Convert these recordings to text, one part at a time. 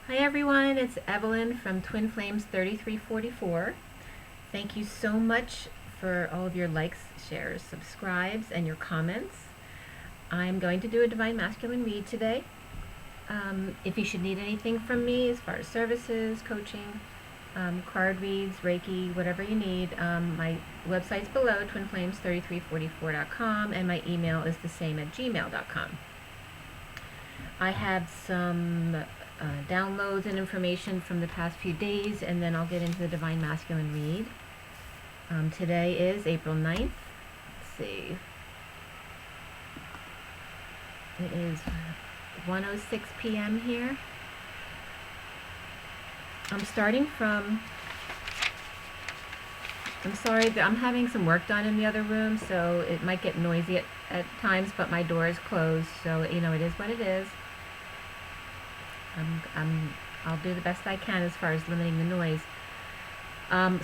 Hi everyone, it's Evelyn from Twin Flames 3344. Thank you so much for all of your likes, shares, subscribes, and your comments. I'm going to do a Divine Masculine read today. If you should need anything from me as far as services, coaching, card reads, Reiki, whatever you need, my website's below, twinflames3344.com, and my email is the same at gmail.com. I have some downloads and information from the past few days, and then I'll get into the Divine Masculine read. Today is April 9th. Let's see. It is 1:06 p.m. here. I'm sorry, I'm having some work done in the other room, so it might get noisy at times, but my door is closed, so it is what it is. I'll do the best I can as far as limiting the noise.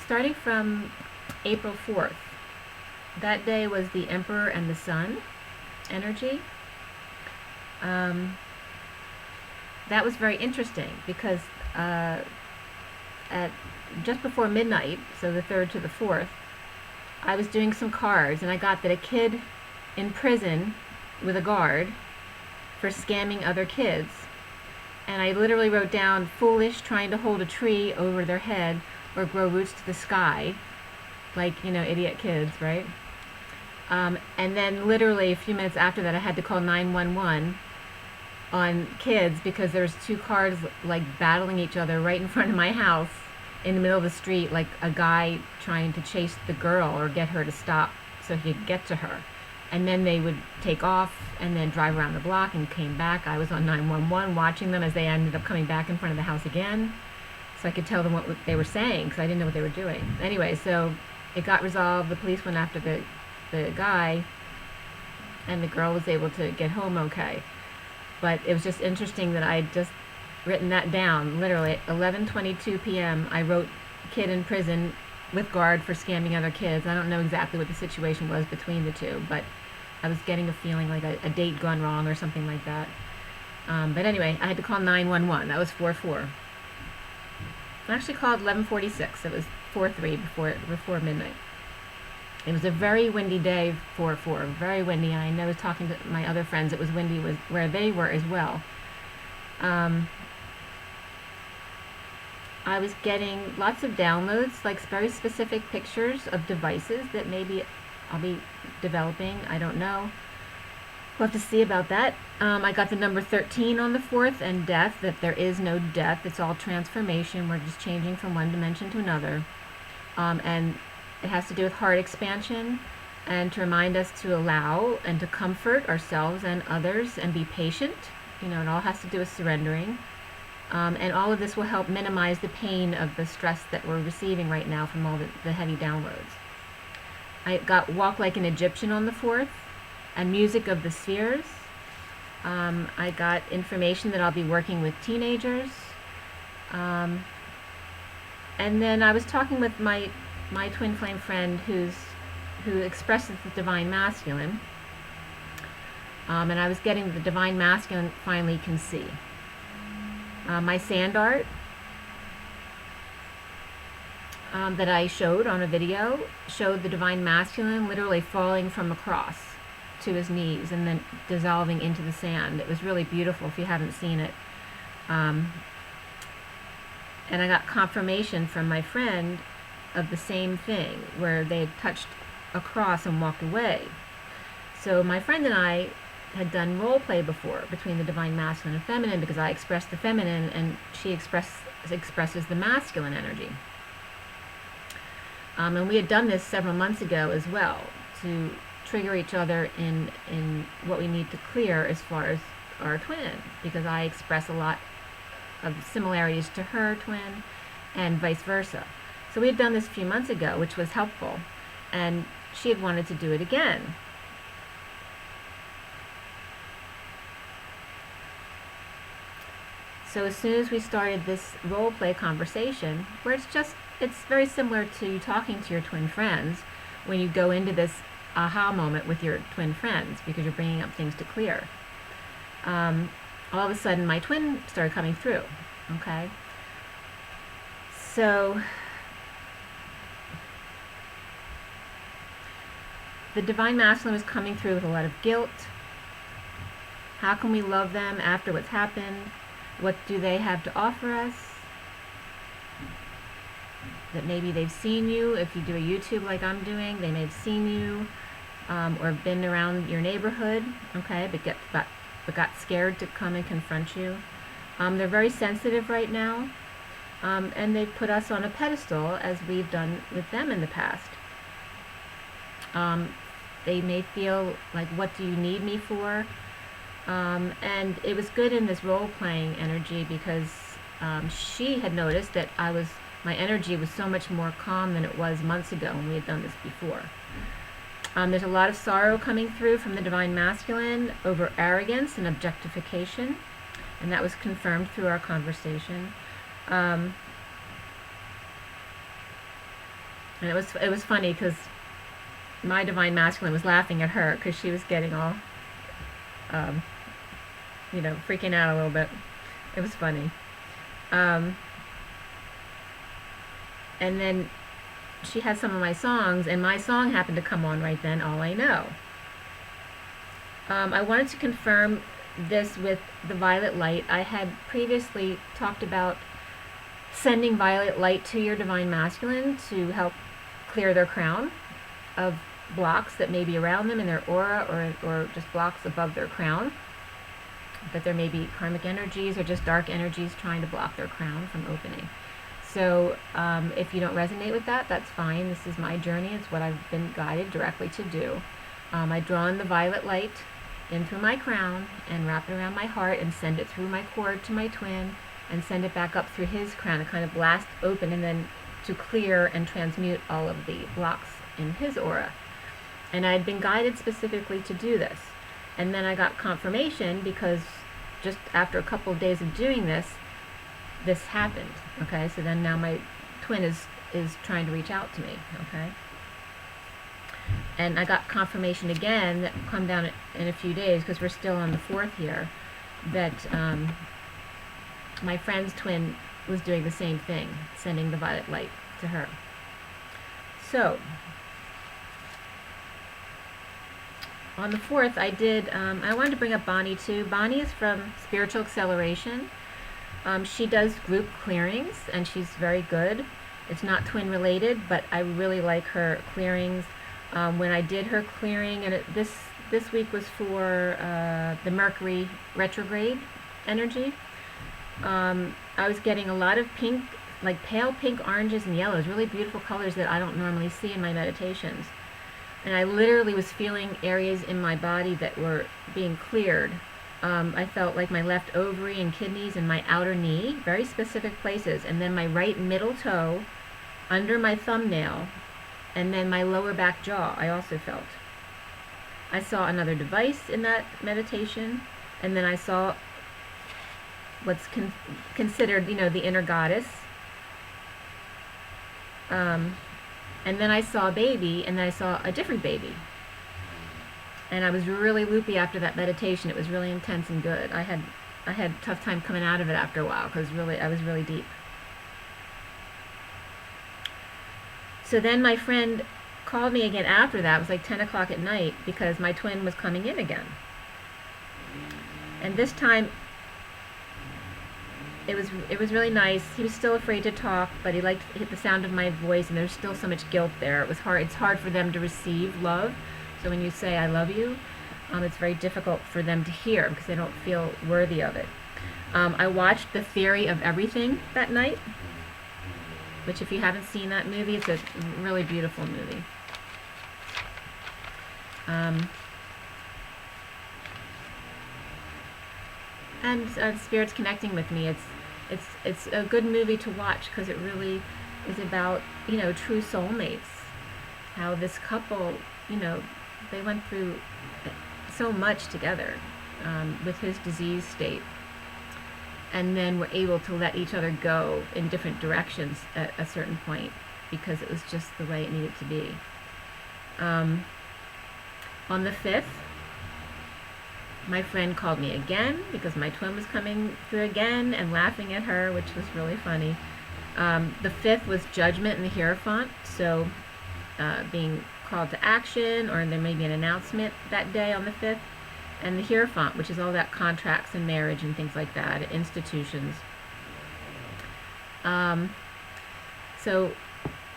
Starting from April 4th, that day was the Emperor and the Sun energy. That was very interesting because at just before midnight, so the 3rd to the 4th, I was doing some cards, and I got that a kid in prison with a guard for scamming other kids. And I literally wrote down, foolish, trying to hold a tree over their head or grow roots to the sky, like, idiot kids, right? And then literally a few minutes after that, I had to call 911 on kids because there's two cars like battling each other right in front of my house in the middle of the street, like a guy trying to chase the girl or get her to stop so he could get to her. And then they would take off and then drive around the block and came back. I was on 911 watching them as they ended up coming back in front of the house again. So I could tell them what they were saying because I didn't know what they were doing. Anyway, so it got resolved. The police went after the guy, and the girl was able to get home okay. But it was just interesting that I'd just written that down. Literally at 11:22 p.m. I wrote kid in prison with guard for scamming other kids. I don't know exactly what the situation was between the two, but I was getting a feeling like a date gone wrong or something like that. But anyway, I had to call 911. That was 4-4. I actually called 11:46. It was 4-3 before midnight. It was a very windy day, 4-4, very windy. And I know, talking to my other friends, it was windy where they were as well. I was getting lots of downloads, like very specific pictures of devices that maybe I'll be developing. I don't know. We'll have to see about that. I got the number 13 on the 4th, and death, that there is no death. It's all transformation. We're just changing from one dimension to another. And it has to do with heart expansion and to remind us to allow and to comfort ourselves and others and be patient. It all has to do with surrendering. And all of this will help minimize the pain of the stress that we're receiving right now from all the heavy downloads. I got Walk Like an Egyptian on the 4th and Music of the Spheres. I got information that I'll be working with teenagers. And then I was talking with my twin flame friend who expresses the Divine Masculine. And I was getting the Divine Masculine finally can see. My sand art that I showed on a video showed the Divine Masculine literally falling from a cross to his knees and then dissolving into the sand. It was really beautiful if you haven't seen it. And I got confirmation from my friend of the same thing, where they had touched a cross and walked away. So my friend and I had done role play before between the Divine Masculine and Feminine, because I express the feminine and she expresses the masculine energy. And we had done this several months ago as well to trigger each other in what we need to clear as far as our twin, because I express a lot of similarities to her twin and vice versa. So we had done this a few months ago, which was helpful, and she had wanted to do it again. So as soon as we started this role play conversation, where it's very similar to talking to your twin friends when you go into this aha moment with your twin friends, because you're bringing up things to clear. All of a sudden my twin started coming through, Okay? So the Divine Masculine was coming through with a lot of guilt. How can we love them after what's happened? What do they have to offer us? That maybe they've seen you. If you do a YouTube like I'm doing, they may have seen you or been around your neighborhood, okay, but got scared to come and confront you. They're very sensitive right now, and they've put us on a pedestal as we've done with them in the past. They may feel like, what do you need me for? And it was good in this role-playing energy because she had noticed that my energy was so much more calm than it was months ago when we had done this before. There's a lot of sorrow coming through from the Divine Masculine over arrogance and objectification, and that was confirmed through our conversation. And it was funny because my Divine Masculine was laughing at her because she was getting all, freaking out a little bit. It was funny. And then she had some of my songs, and my song happened to come on right then, All I Know. I wanted to confirm this with the violet light. I had previously talked about sending violet light to your Divine Masculine to help clear their crown of blocks that may be around them in their aura, or just blocks above their crown. That there may be karmic energies or just dark energies trying to block their crown from opening. So if you don't resonate with that, that's fine. This is my journey. It's what I've been guided directly to do. I draw in the violet light in through my crown and wrap it around my heart and send it through my cord to my twin and send it back up through his crown to kind of blast open and then to clear and transmute all of the blocks in his aura. And I had been guided specifically to do this. And then I got confirmation because just after a couple of days of doing this happened. Okay, so then now my twin is trying to reach out to me. Okay, and I got confirmation again that will come down in a few days because we're still on the 4th here, that my friend's twin was doing the same thing, sending the violet light to her. So on the 4th, I wanted to bring up Bonnie too. Bonnie is from Spiritual Acceleration. She does group clearings, and she's very good. It's not twin related, but I really like her clearings. When I did her clearing, and this week was for the Mercury retrograde energy, I was getting a lot of pink, like pale pink, oranges, and yellows, really beautiful colors that I don't normally see in my meditations. And I literally was feeling areas in my body that were being cleared. I felt like my left ovary and kidneys and my outer knee, very specific places, and then my right middle toe, under my thumbnail, and then my lower back jaw I also felt. I saw another device in that meditation, and then I saw what's considered, the inner goddess. And then I saw a baby, and then I saw a different baby. And I was really loopy after that meditation. It was really intense and good. I had a tough time coming out of it after a while because I was really deep. So then my friend called me again after that. It was like 10 o'clock at night because my twin was coming in again. And this time it was really nice. He was still afraid to talk, but he liked the sound of my voice, and there's still so much guilt there. It's hard for them to receive love. So when you say I love you, it's very difficult for them to hear because they don't feel worthy of it. I watched The Theory of Everything that night, which if you haven't seen that movie, it's a really beautiful movie. And Spirit's connecting with me. It's a good movie to watch because it really is about, true soulmates. How this couple, they went through so much together with his disease state, and then were able to let each other go in different directions at a certain point because it was just the way it needed to be. On the 5th, my friend called me again because my twin was coming through again and laughing at her, which was really funny. The 5th was Judgment in the Hierophant, so being called to action, or there may be an announcement that day on the 5th. And the Hierophant, which is all about contracts and marriage and things like that, institutions. So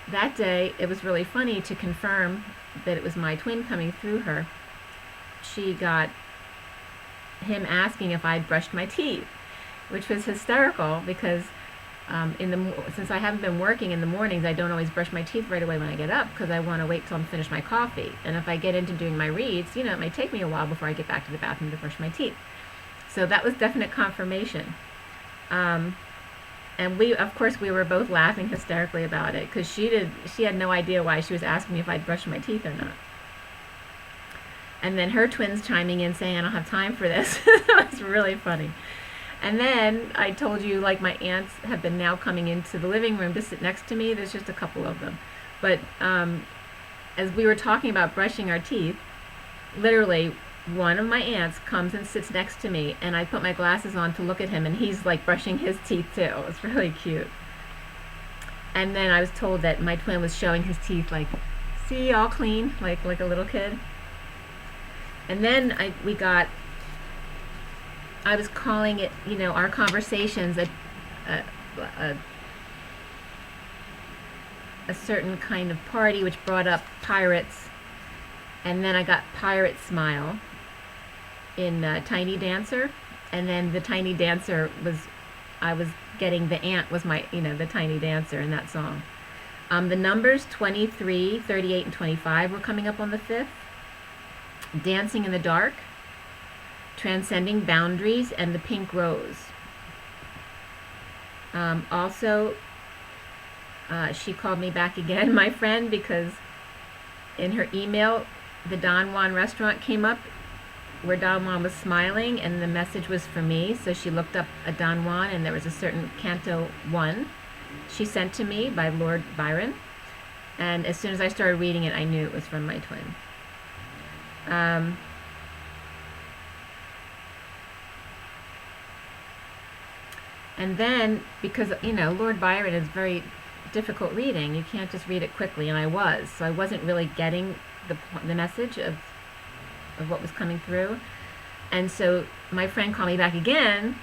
that day, it was really funny to confirm that it was my twin coming through her. She got him asking if I'd brushed my teeth, which was hysterical because since I haven't been working in the mornings, I don't always brush my teeth right away when I get up because I want to wait till I'm finished my coffee. And if I get into doing my reads, it may take me a while before I get back to the bathroom to brush my teeth. So that was definite confirmation. And of course, we were both laughing hysterically about it because she had no idea why she was asking me if I'd brushed my teeth or not. And then her twins chiming in saying, I don't have time for this. It was really funny. And then I told you, like, my aunts have been now coming into the living room to sit next to me. There's just a couple of them. But as we were talking about brushing our teeth, literally one of my aunts comes and sits next to me, and I put my glasses on to look at him, and he's, like, brushing his teeth, too. It's really cute. And then I was told that my twin was showing his teeth, like, see, all clean, like a little kid. And then I was calling it, our conversations a certain kind of party, which brought up pirates. And then I got Pirate Smile in Tiny Dancer. And then the Tiny Dancer I was getting the ant was my, the Tiny Dancer in that song. The numbers 23, 38, and 25 were coming up on the 5th. Dancing in the Dark, Transcending Boundaries, and the Pink Rose. Also, she called me back again, my friend, because in her email, the Don Juan restaurant came up where Don Juan was smiling, and the message was for me. So she looked up a Don Juan, and there was a certain Canto 1 she sent to me by Lord Byron. And as soon as I started reading it, I knew it was from my twin. And then, because, Lord Byron is very difficult reading, you can't just read it quickly, and I was. So I wasn't really getting the message of what was coming through. And so my friend called me back again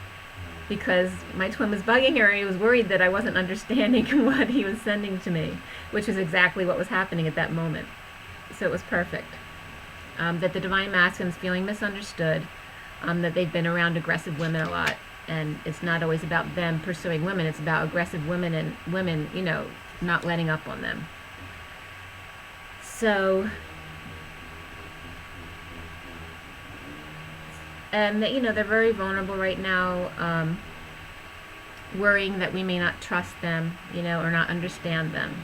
because my twin was bugging her, and he was worried that I wasn't understanding what he was sending to me, which is exactly what was happening at that moment. So it was perfect. That the Divine Masculine is feeling misunderstood, that they've been around aggressive women a lot, and it's not always about them pursuing women, it's about aggressive women and women, not letting up on them. So, and they're very vulnerable right now, worrying that we may not trust them, or not understand them.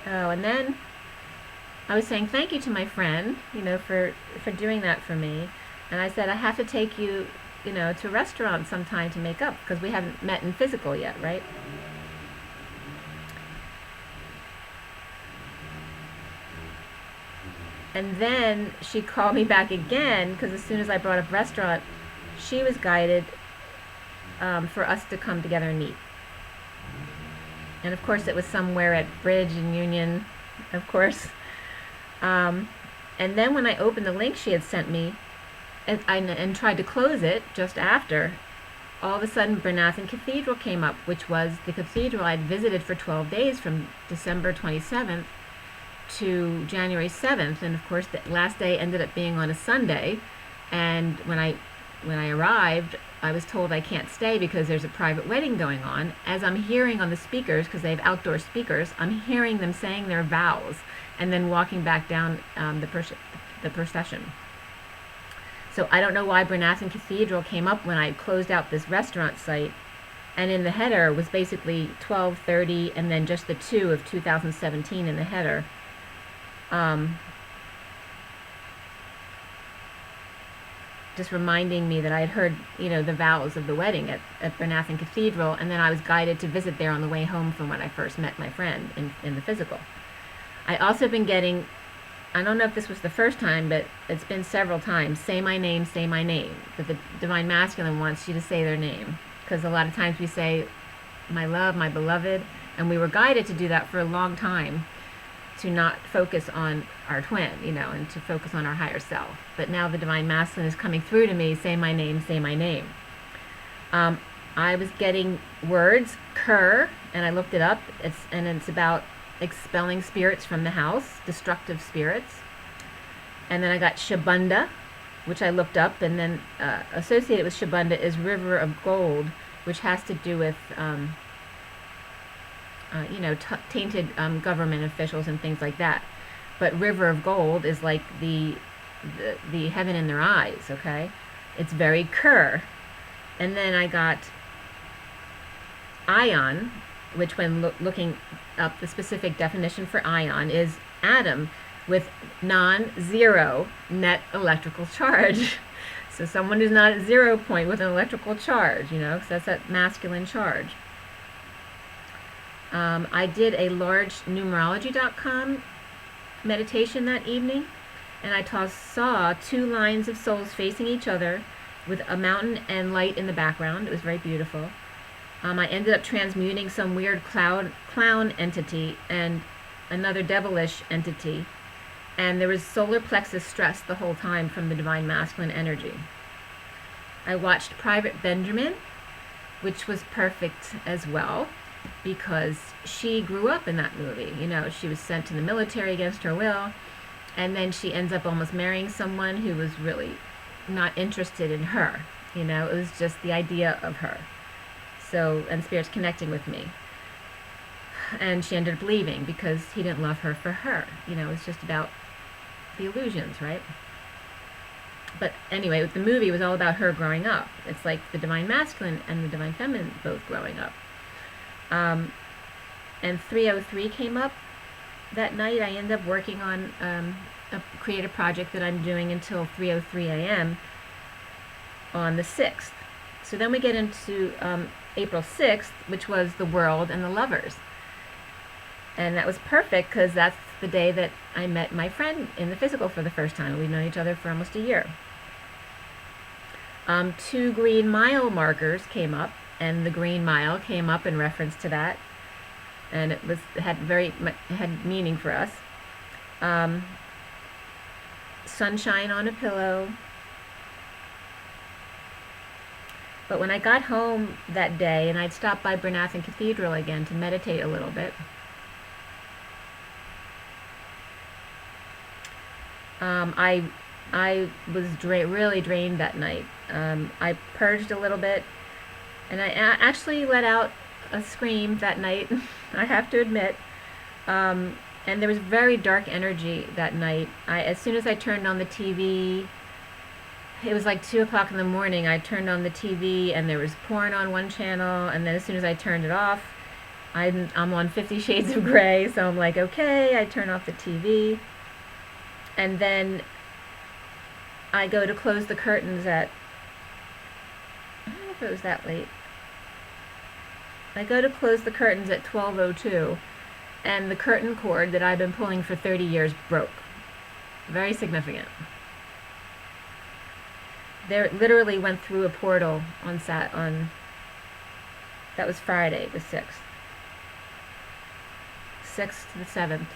Oh, and then I was saying thank you to my friend, for doing that for me. And I said, I have to take you, to a restaurant sometime to make up, because we haven't met in physical yet, right? And then she called me back again, because as soon as I brought up restaurant, she was guided for us to come together and meet. And of course it was somewhere at Bridge and Union, of course. And then when I opened the link she had sent me and tried to close it just after, all of a sudden Bernathen Cathedral came up, which was the cathedral I'd visited for 12 days from December 27th to January 7th. And of course the last day ended up being on a Sunday. And when I arrived, I was told I can't stay because there's a private wedding going on. As I'm hearing on the speakers, because they have outdoor speakers, I'm hearing them saying their vows and then walking back down the procession. So I don't know why Bernathen Cathedral came up when I closed out this restaurant site, and in the header was basically 12:30 and then just the 2 of 2017 in the header. just reminding me that I had heard, the vows of the wedding at Bernathen Cathedral, and then I was guided to visit there on the way home from when I first met my friend in the physical. I also been getting, I don't know if this was the first time, but it's been several times, say my name, that the Divine Masculine wants you to say their name. Because a lot of times we say, my love, my beloved, and we were guided to do that for a long time, to not focus on our twin, and to focus on our higher self. But now the Divine Masculine is coming through to me, say my name, say my name. I was getting words, cur, and I looked it up, it's about expelling spirits from the house, destructive spirits. And then I got Shabunda, which I looked up, and then associated with Shabunda is River of Gold, which has to do with tainted government officials and things like that. But River of Gold is like the heaven in their eyes, okay? It's very cur. And then I got ion, which when looking up the specific definition for ion is atom with non-zero net electrical charge. So someone who's not at 0 point with an electrical charge, because that's that masculine charge. I did a large numerology.com meditation that evening, and I saw 2 lines of souls facing each other with a mountain and light in the background. It was very beautiful. I ended up transmuting some weird clown entity and another devilish entity, and there was solar plexus stress the whole time from the Divine Masculine energy. I watched Private Benjamin, which was perfect as well, because she grew up in that movie. She was sent to the military against her will, and then she ends up almost marrying someone who was really not interested in her. It was just the idea of her. So, and Spirit's connecting with me. And she ended up leaving because he didn't love her for her. It's just about the illusions, right? But anyway, the movie was all about her growing up. It's like the Divine Masculine and the Divine Feminine both growing up. And 303 came up that night. I ended up working on a creative project that I'm doing until 3:03 a.m. on the 6th. So then we get into April 6th, which was the World and the Lovers. And that was perfect because that's the day that I met my friend in the physical for the first time. We've known each other for almost a year. 2 green mile markers came up, and the green mile came up in reference to that, and it had meaning for us. Sunshine on a pillow. But when I got home that day, and I'd stopped by Bernathen Cathedral again to meditate a little bit, I was really drained that night. I purged a little bit, and I actually let out a scream that night, I have to admit. And there was very dark energy that night. As soon as I turned on the TV, it was like 2 o'clock in the morning, I turned on the TV and there was porn on one channel, and then as soon as I turned it off, I'm on 50 Shades of Grey, so I'm like, okay, I turn off the TV. And then I go to close the curtains I don't know if it was that late. I go to close the curtains at 12:02, and the curtain cord that I've been pulling for 30 years broke. Very significant. There literally went through a portal on that was Friday, the 6th. 6th to the 7th.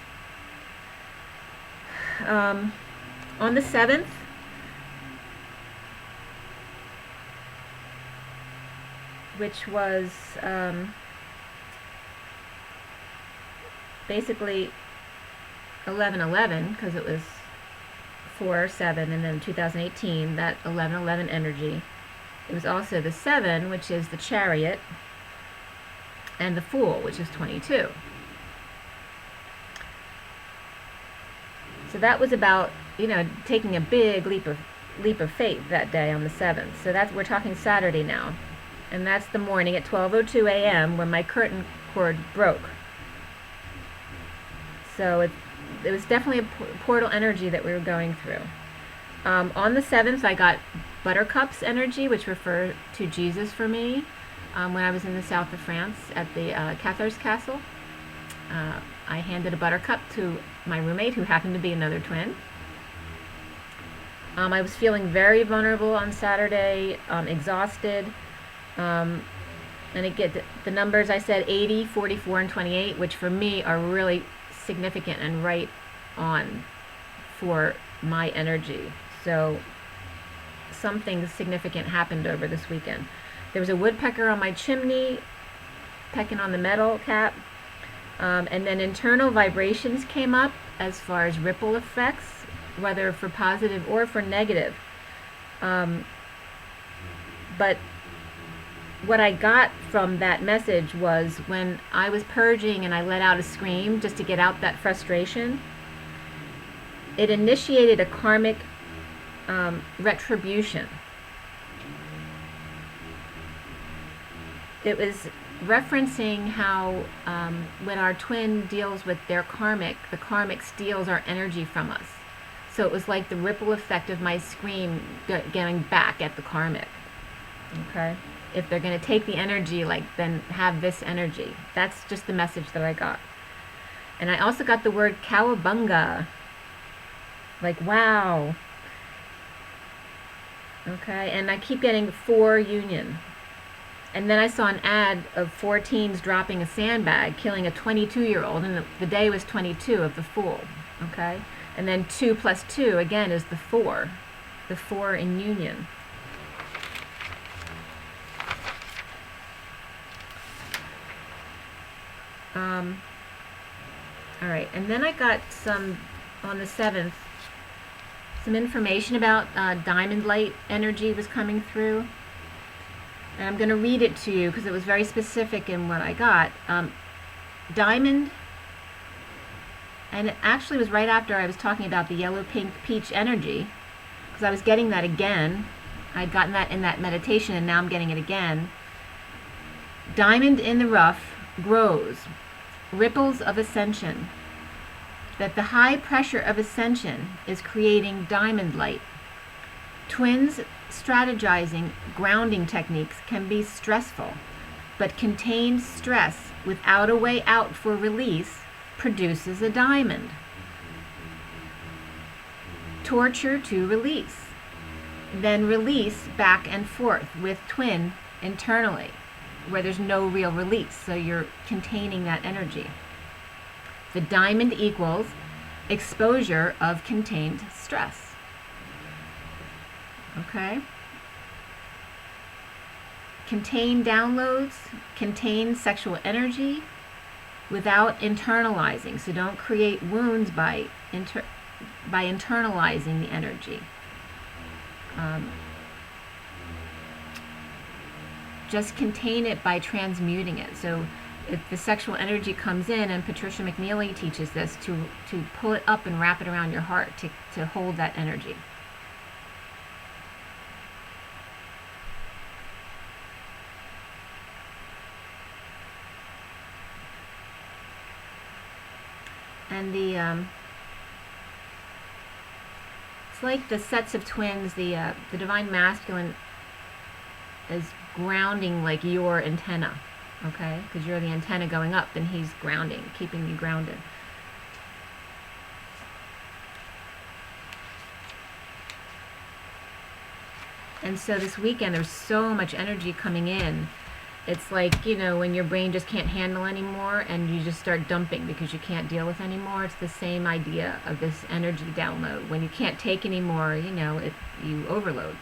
On the 7th, which was basically 11/11, because it was 4/7, and then 2018, that 11/11 energy. It was also the 7, which is the Chariot, and the Fool, which is 22. So that was about, taking a big leap of faith that day on the 7th. So we're talking Saturday now. And that's the morning at 12:02 a.m. when my curtain cord broke. So it was definitely a portal energy that we were going through. On the 7th, I got buttercups energy, which refer to Jesus for me, when I was in the south of France at the Cathars Castle. I handed a buttercup to my roommate, who happened to be another twin. I was feeling very vulnerable on Saturday, exhausted, and the numbers I said, 80, 44, and 28, which for me are really significant and right on for my energy. So something significant happened over this weekend. There was a woodpecker on my chimney pecking on the metal cap, and then internal vibrations came up as far as ripple effects, whether for positive or for negative. But what I got from that message was, when I was purging and I let out a scream just to get out that frustration, it initiated a karmic retribution. It was referencing how when our twin deals with their karmic, the karmic steals our energy from us. So it was like the ripple effect of my scream getting back at the karmic. Okay? If they're going to take the energy, then have this energy. That's just the message that I got. And I also got the word cowabunga. Wow. Okay, and I keep getting 4 union. And then I saw an ad of 4 teens dropping a sandbag, killing a 22-year-old, and the day was 22 of the Fool. Okay? And then 2 plus 2, again, is the 4. The 4 in union. All right, and then I got on the 7th, some information about diamond light energy was coming through. And I'm going to read it to you because it was very specific in what I got. Diamond, and it actually was right after I was talking about the yellow, pink, peach energy, because I was getting that again. I'd gotten that in that meditation, and now I'm getting it again. Diamond in the rough grows, ripples of ascension. That the high pressure of ascension is creating diamond light. Twins strategizing grounding techniques can be stressful, but contained stress without a way out for release produces a diamond. Torture to release, then release back and forth with twin internally, where there's no real release, so you're containing that energy. The diamond equals exposure of contained stress. Okay? Contain downloads, contain sexual energy without internalizing. So don't create wounds by internalizing the energy. Just contain it by transmuting it. So if the sexual energy comes in, and Patricia McNeely teaches this, to pull it up and wrap it around your heart to hold that energy. And it's like the sets of twins, the divine masculine is grounding like your antenna. Okay, because you're the antenna going up, and he's grounding, keeping you grounded. And so this weekend, there's so much energy coming in. It's like, when your brain just can't handle anymore, and you just start dumping because you can't deal with anymore. It's the same idea of this energy download. When you can't take anymore, you overload.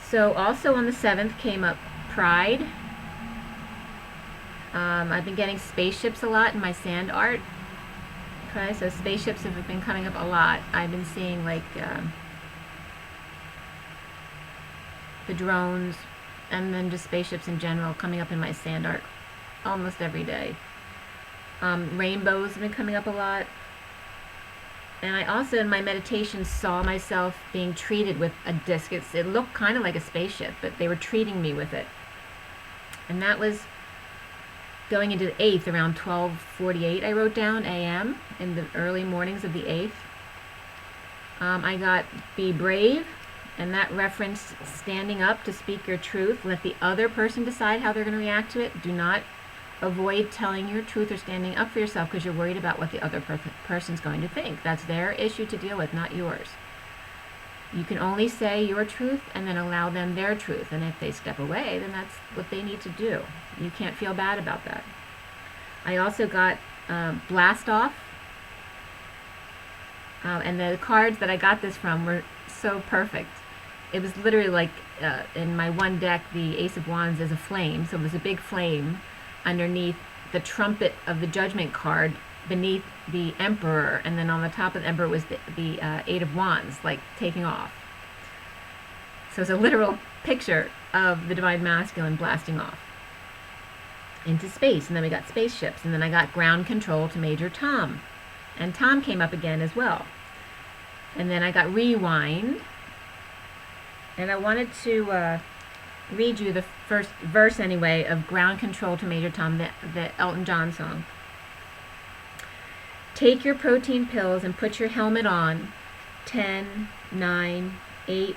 So also on the 7th came up pride. I've been getting spaceships a lot in my sand art. Okay, so spaceships have been coming up a lot. I've been seeing the drones, and then just spaceships in general coming up in my sand art almost every day. Rainbows have been coming up a lot. And I also, in my meditation, saw myself being treated with a disc. It looked kind of like a spaceship, but they were treating me with it. And that was going into the 8th around 12:48, I wrote down a.m. in the early mornings of the 8th. I got be brave, and that referenced standing up to speak your truth. Let the other person decide how they're going to react to it. Do not avoid telling your truth or standing up for yourself because you're worried about what the other person's going to think. That's their issue to deal with, not yours. You can only say your truth and then allow them their truth. And if they step away, then that's what they need to do. You can't feel bad about that. I also got blast off. And the cards that I got this from were so perfect. It was literally like in my one deck, the Ace of Wands is a flame. So it was a big flame underneath the trumpet of the Judgment card, beneath the Emperor, and then on the top of the Emperor was the Eight of Wands, like taking off. So it's a literal picture of the Divine Masculine blasting off into space. And then we got spaceships, and then I got ground control to Major Tom. And Tom came up again as well. And then I got rewind. And I wanted to read you the first verse anyway of Ground Control to Major Tom, the Elton John song. Take your protein pills and put your helmet on. 10, 9, 8,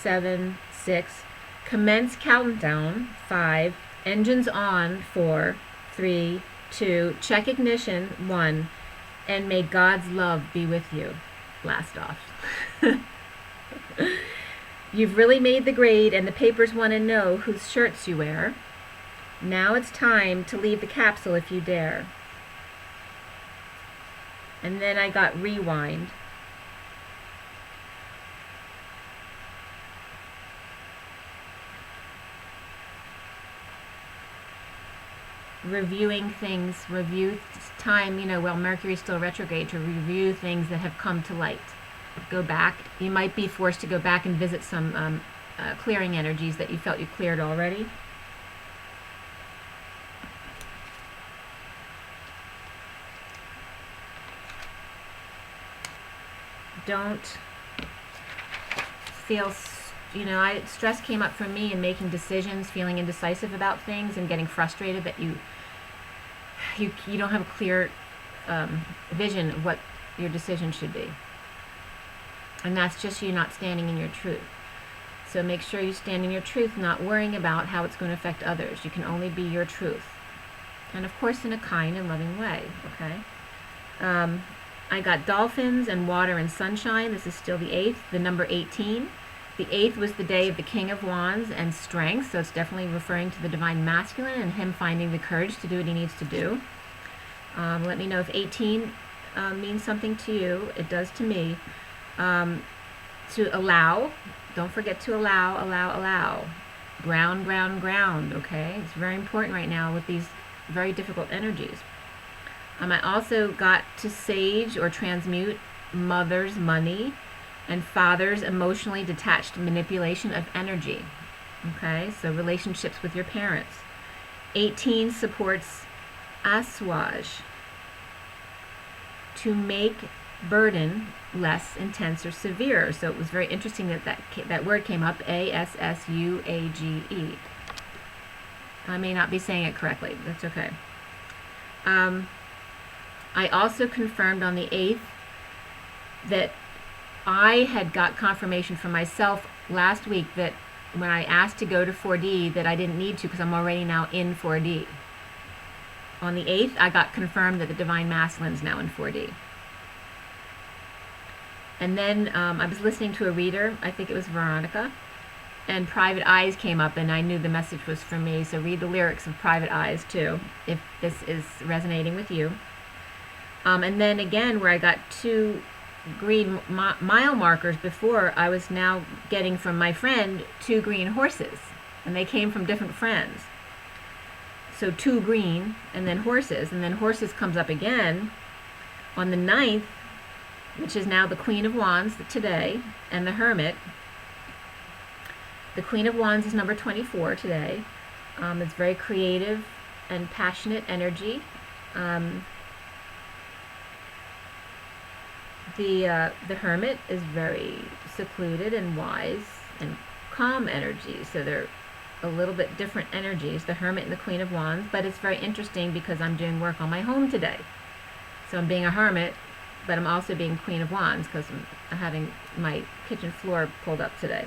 7, 6. Commence countdown. 5. Engines on. 4, 3, 2. Check ignition. 1. And may God's love be with you. Blast off. You've really made the grade, and the papers want to know whose shirts you wear. Now it's time to leave the capsule if you dare. And then I got rewind. Reviewing things, review time, while Mercury's still retrograde, to review things that have come to light. Go back. You might be forced to go back and visit some clearing energies that you felt you cleared already. Don't feel, stress came up for me in making decisions, feeling indecisive about things, and getting frustrated that you don't have a clear vision of what your decision should be. And that's just you not standing in your truth. So make sure you stand in your truth, not worrying about how it's going to affect others. You can only be your truth. And of course in a kind and loving way, okay? I got dolphins and water and sunshine. This is still the 8th, the number 18. The 8th was the day of the King of Wands and strength, so it's definitely referring to the Divine Masculine and him finding the courage to do what he needs to do. Let me know if 18 means something to you. It does to me. To allow, don't forget to allow. Ground, okay? It's very important right now with these very difficult energies. I also got to sage or transmute mother's money and father's emotionally detached manipulation of energy. Okay, so relationships with your parents. 18 supports assuage, to make burden less intense or severe. So it was very interesting that word came up, ASSUAGE. I may not be saying it correctly. That's okay. I also confirmed on the 8th that I had got confirmation from myself last week that when I asked to go to 4D that I didn't need to because I'm already now in 4D. On the 8th, I got confirmed that the Divine Masculine is now in 4D. And then I was listening to a reader, I think it was Veronica, and Private Eyes came up, and I knew the message was for me, so read the lyrics of Private Eyes too, if this is resonating with you. And then again, where I got 2 green mile markers before, I was now getting from my friend 2 green horses, and they came from different friends. So 2 green, and then horses comes up again on the 9th, which is now the Queen of Wands today, and the Hermit. The Queen of Wands is number 24 today. It's very creative and passionate energy. The Hermit is very secluded and wise and calm energy. So they're a little bit different energies, the Hermit and the Queen of Wands, but it's very interesting because I'm doing work on my home today. So I'm being a hermit, but I'm also being Queen of Wands because I'm having my kitchen floor pulled up today.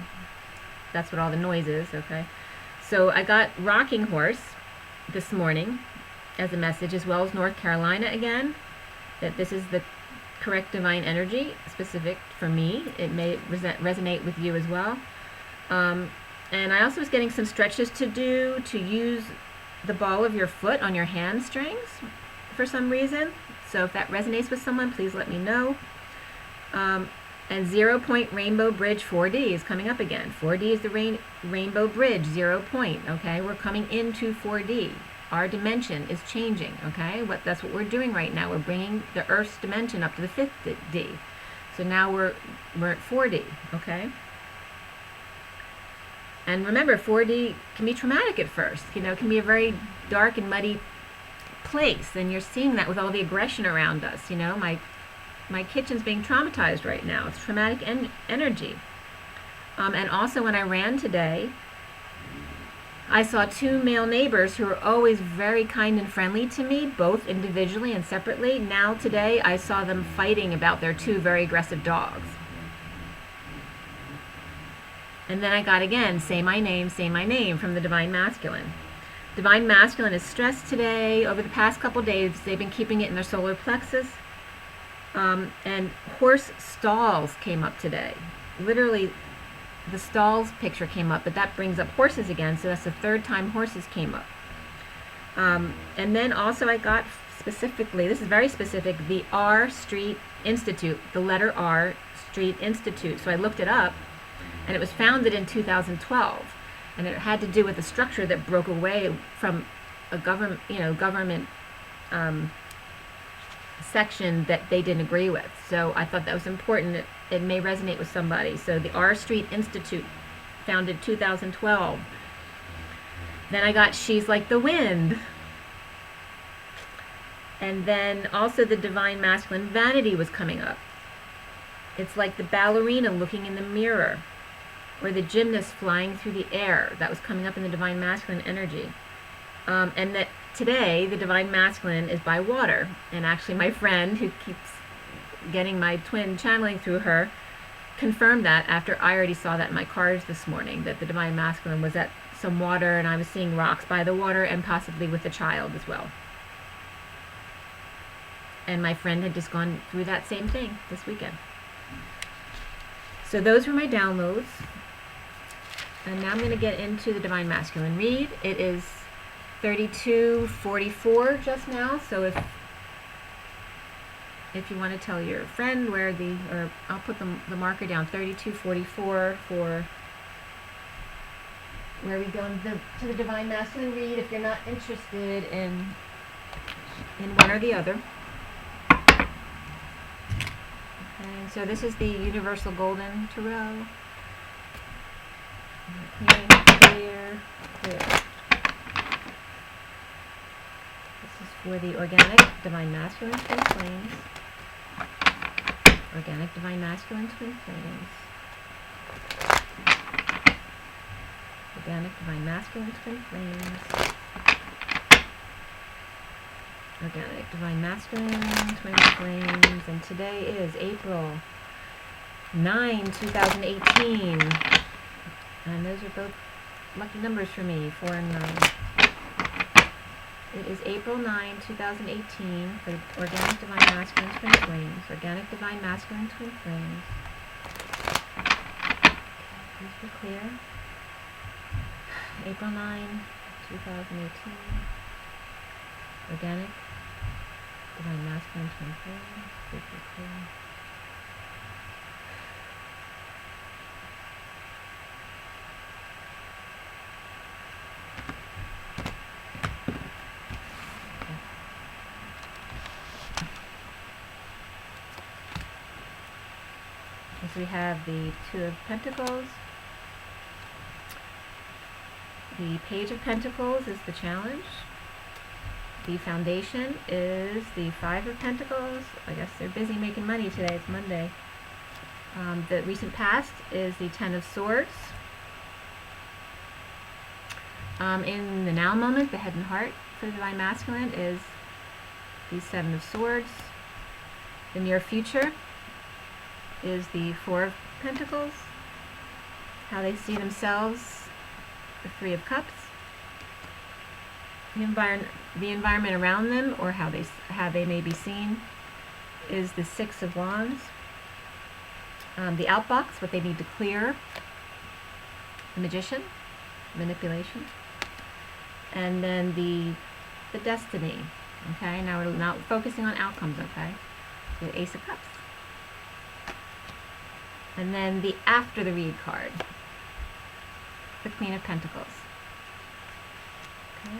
That's what all the noise is, okay? So I got Rocking Horse this morning as a message, as well as North Carolina again, that this is the correct divine energy specific for me. It may resonate with you as well. And I also was getting some stretches to do, to use the ball of your foot on your hamstrings for some reason. So if that resonates with someone, please let me know. And 0 Point Rainbow Bridge 4D is coming up again. 4D is the Rainbow Bridge, 0 point, okay? We're coming into 4D. Our dimension is changing, okay? That's what we're doing right now. We're bringing the Earth's dimension up to the 5th D. So now we're at 4D, okay? And remember, 4D can be traumatic at first. You know, it can be a very dark and muddy place, and you're seeing that with all the aggression around us. You know, my kitchen's being traumatized right now. It's traumatic energy. And also when I ran today, I saw 2 male neighbors who are always very kind and friendly to me, both individually and separately. Now today I saw them fighting about their 2 very aggressive dogs. And then I got again, say my name from the Divine Masculine. Divine Masculine is stressed today. Over the past couple days, they've been keeping it in their solar plexus. And horse stalls came up today. Literally, the stalls picture came up, but that brings up horses again, so that's the 3rd time horses came up. And then also I got specifically, this is very specific, the R Street Institute, the letter R Street Institute. So I looked it up, and it was founded in 2012, and it had to do with a structure that broke away from a government section that they didn't agree with. So I thought that was important. It may resonate with somebody. So the R Street Institute, founded 2012. Then I got She's Like the Wind. And then also the Divine Masculine Vanity was coming up. It's like the ballerina looking in the mirror, or the gymnast flying through the air. That was coming up in the Divine Masculine energy. And that today, the Divine Masculine is by water. And actually my friend, who keeps getting my twin channeling through her, confirmed that after I already saw that in my cards this morning, that the Divine Masculine was at some water, and I was seeing rocks by the water, and possibly with a child as well. And my friend had just gone through that same thing this weekend. So those were my downloads. And now I'm going to get into the Divine Masculine read. It is 32:44 just now, so if you want to tell your friend where or I'll put the marker down, 32:44 for where we go to the Divine Masculine read if you're not interested in one or the other. Okay, so this is the Universal Golden Tarot. Clear. This is for the Organic Divine Masculine Twin Flames. Organic Divine Masculine Twin Flames. Organic Divine Masculine Twin Flames. Organic Divine Masculine Twin Flames. And today is April 9, 2018. And those are both lucky numbers for me, 4 and 9. It is April 9, 2018 for the Organic Divine Masculine Twin Flames. Organic Divine Masculine Twin Flames. Please be clear. April 9, 2018. Organic Divine Masculine Twin Flames. Please be clear. So we have the Two of Pentacles. The Page of Pentacles is the challenge. The Foundation is the Five of Pentacles. I guess they're busy making money today. It's Monday. The Recent Past is the Ten of Swords. In the now moment, the head and heart for the Divine Masculine is the Seven of Swords. The near future is the Four of Pentacles. How they see themselves, the Three of Cups. The environment around them, or how they may be seen, is the Six of Wands. The outbox, what they need to clear. The Magician, manipulation. And then the Destiny. Okay, now we're not focusing on outcomes, okay? The Ace of Cups. And then the after the read card, the Queen of Pentacles. Okay.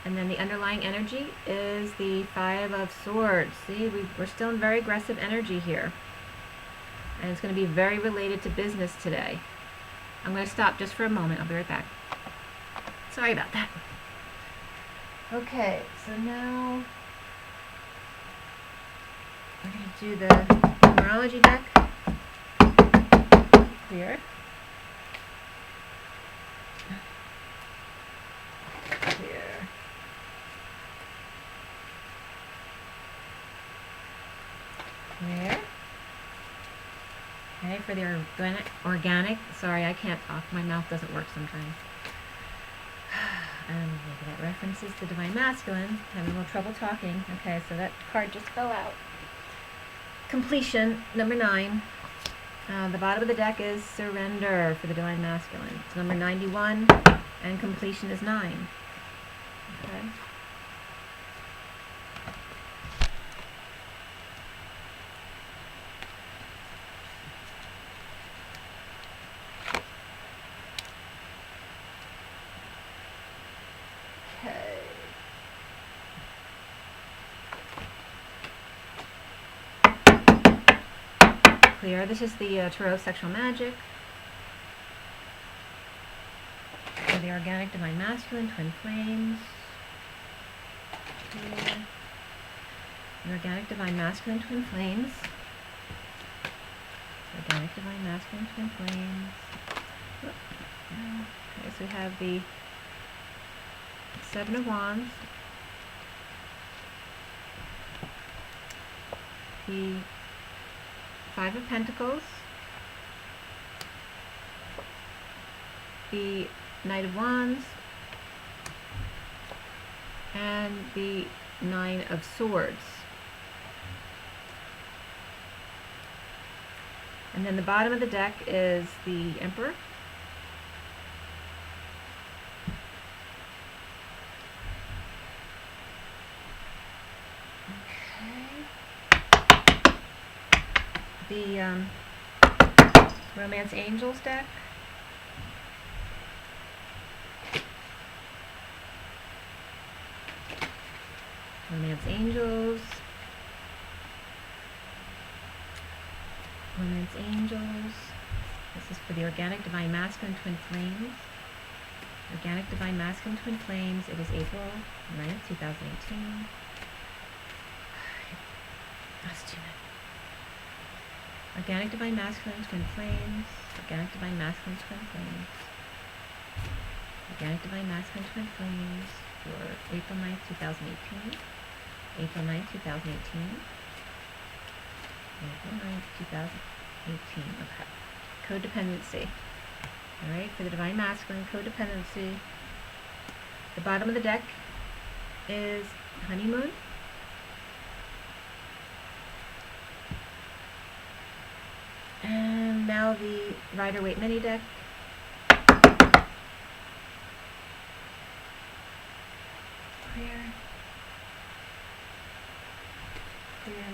And then the underlying energy is the Five of Swords. See, we're still in very aggressive energy here. And it's going to be very related to business today. I'm going to stop just for a moment. I'll be right back. Sorry about that. Okay, so now we're going to do the numerology deck. Clear. Clear. Clear. Okay, for the organic, sorry, I can't talk. My mouth doesn't work sometimes. And maybe that references the Divine Masculine. Having a little trouble talking. Okay, so that card just fell out. Completion, number 9. The bottom of the deck is Surrender for the Divine Masculine. It's number 91, and completion is 9. Okay. Clear. This is the Tarot Sexual Magic. For the Organic Divine Masculine, Twin Flames. Clear. The Organic Divine Masculine, Twin Flames. Organic Divine Masculine, Twin Flames. Okay, so we have the Seven of Wands. The Five of Pentacles, the Knight of Wands, and the Nine of Swords. And then the bottom of the deck is the Emperor. The Romance Angels deck. Romance Angels. Romance Angels. This is for the Organic Divine Masculine Twin Flames. Organic Divine Masculine Twin Flames. It is April 9th, 2018. That's too many. Organic Divine Masculine Twin Flames. Organic Divine Masculine Twin Flames. Organic Divine Masculine Twin Flames for April 9th, 2018. April 9th, 2018. April 9th, 2018. Okay. Codependency. Alright, for the Divine Masculine, codependency. The bottom of the deck is Honeymoon. And now the Rider-Waite mini deck. Clear. Clear.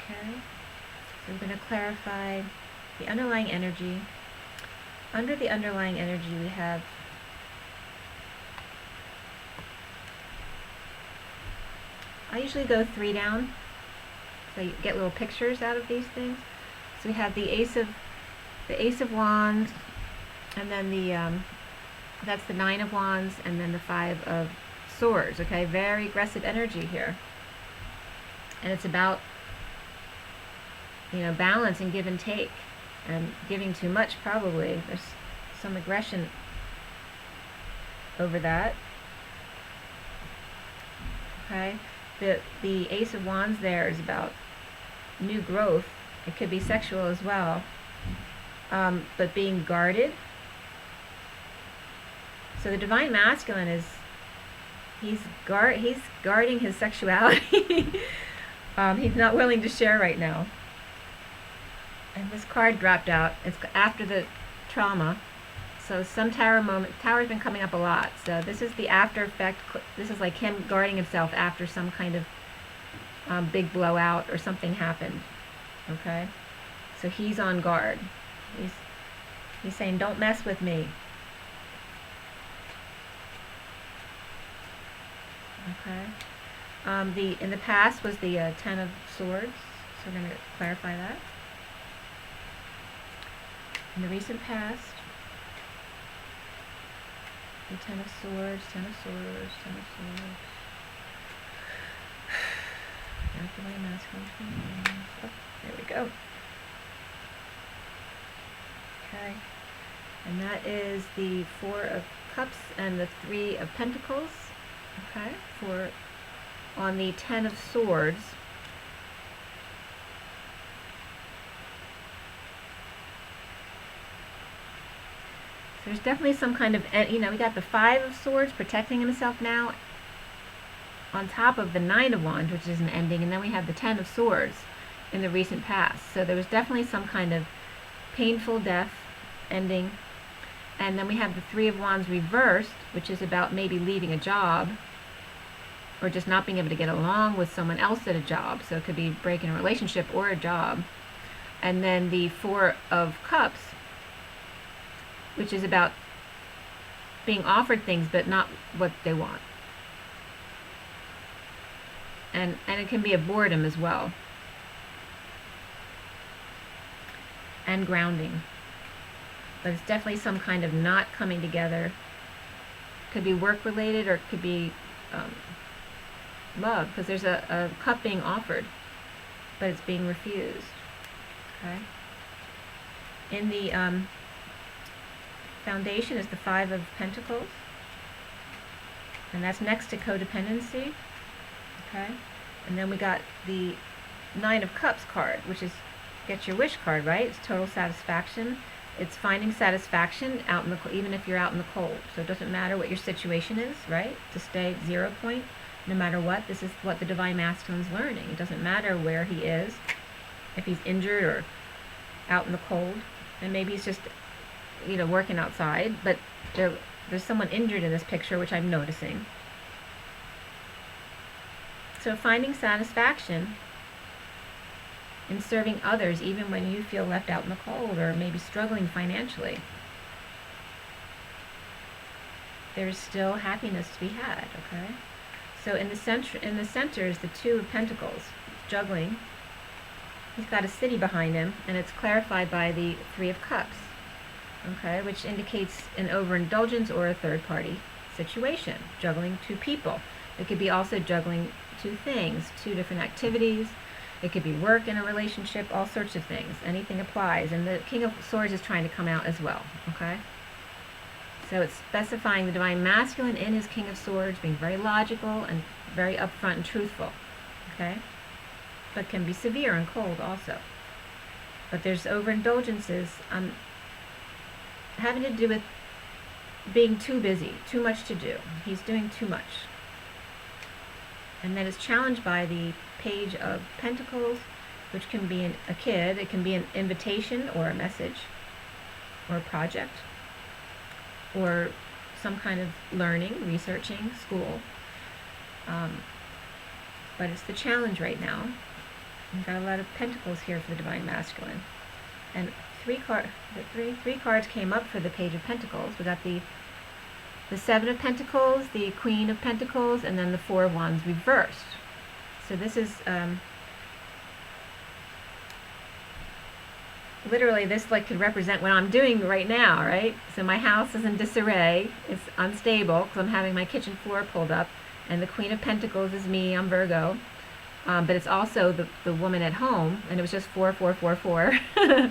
Okay. So we're going to clarify the underlying energy. Under the underlying energy we have I usually go 3 down, so you get little pictures out of these things. So we have the Ace of Wands, and then that's the Nine of Wands, and then the Five of Swords. Okay, very aggressive energy here. And it's about, balance and give and take. And giving too much, probably. There's some aggression over that. Okay? The Ace of Wands there is about new growth. It could be sexual as well. But being guarded. So the Divine Masculine is, he's guarding his sexuality. He's not willing to share right now. And this card dropped out. It's after the trauma. So some Tower's been coming up a lot. So this is the after effect. This is like him guarding himself after some kind of big blowout or something happened. Okay? So he's on guard. He's saying, don't mess with me. Okay. In the past was the Ten of Swords. So we're going to clarify that. In the recent past, the Ten of Swords, Ten of Swords, Ten of Swords. Divine Masculine. Oh, there we go. Okay. And that is the Four of Cups and the Three of Pentacles. Okay. On the Ten of Swords. There's definitely some kind of, we got the Five of Swords protecting himself now, on top of the Nine of Wands, which is an ending, and then we have the Ten of Swords in the recent past. So there was definitely some kind of painful death ending. And then we have the Three of Wands reversed, which is about maybe leaving a job, or just not being able to get along with someone else at a job. So it could be breaking a relationship or a job. And then the Four of Cups, which is about being offered things but not what they want. And it can be a boredom as well. And grounding. But it's definitely some kind of not coming together. Could be work related, or it could be love, because there's a cup being offered, but it's being refused. Okay. In the foundation is the Five of Pentacles, and that's next to codependency. Okay. And then we got the Nine of Cups card, which is get your wish card, right? It's total satisfaction. It's finding satisfaction out in the even if you're out in the cold. So it doesn't matter what your situation is, right? To stay 0 point, no matter what. This is what the Divine Masculine's learning. It doesn't matter where he is, if he's injured or out in the cold, and maybe he's just working outside, but there's someone injured in this picture, which I'm noticing. So finding satisfaction in serving others, even when you feel left out in the cold or maybe struggling financially. There's still happiness to be had, okay? So in the center is the Two of Pentacles, juggling. He's got a city behind him, and it's clarified by the Three of Cups. Okay, which indicates an overindulgence or a third-party situation, juggling two people. It could be also juggling two things, two different activities. It could be work in a relationship, all sorts of things. Anything applies. And the King of Swords is trying to come out as well, okay? So it's specifying the Divine Masculine in his King of Swords, being very logical and very upfront and truthful, okay? But can be severe and cold also. But there's overindulgences having to do with being too busy, too much to do. He's doing too much. And then it's challenged by the Page of Pentacles, which can be a kid. It can be an invitation or a message or a project or some kind of learning, researching, school. But it's the challenge right now. We've got a lot of pentacles here for the Divine Masculine. And three cards came up for the Page of Pentacles. We got the Seven of Pentacles, the Queen of Pentacles, and then the Four of Wands reversed. So this is literally, this could represent what I'm doing right now, right? So my house is in disarray. It's unstable because I'm having my kitchen floor pulled up, and the Queen of Pentacles is me. I'm Virgo. But it's also the woman at home, and it was just 4444.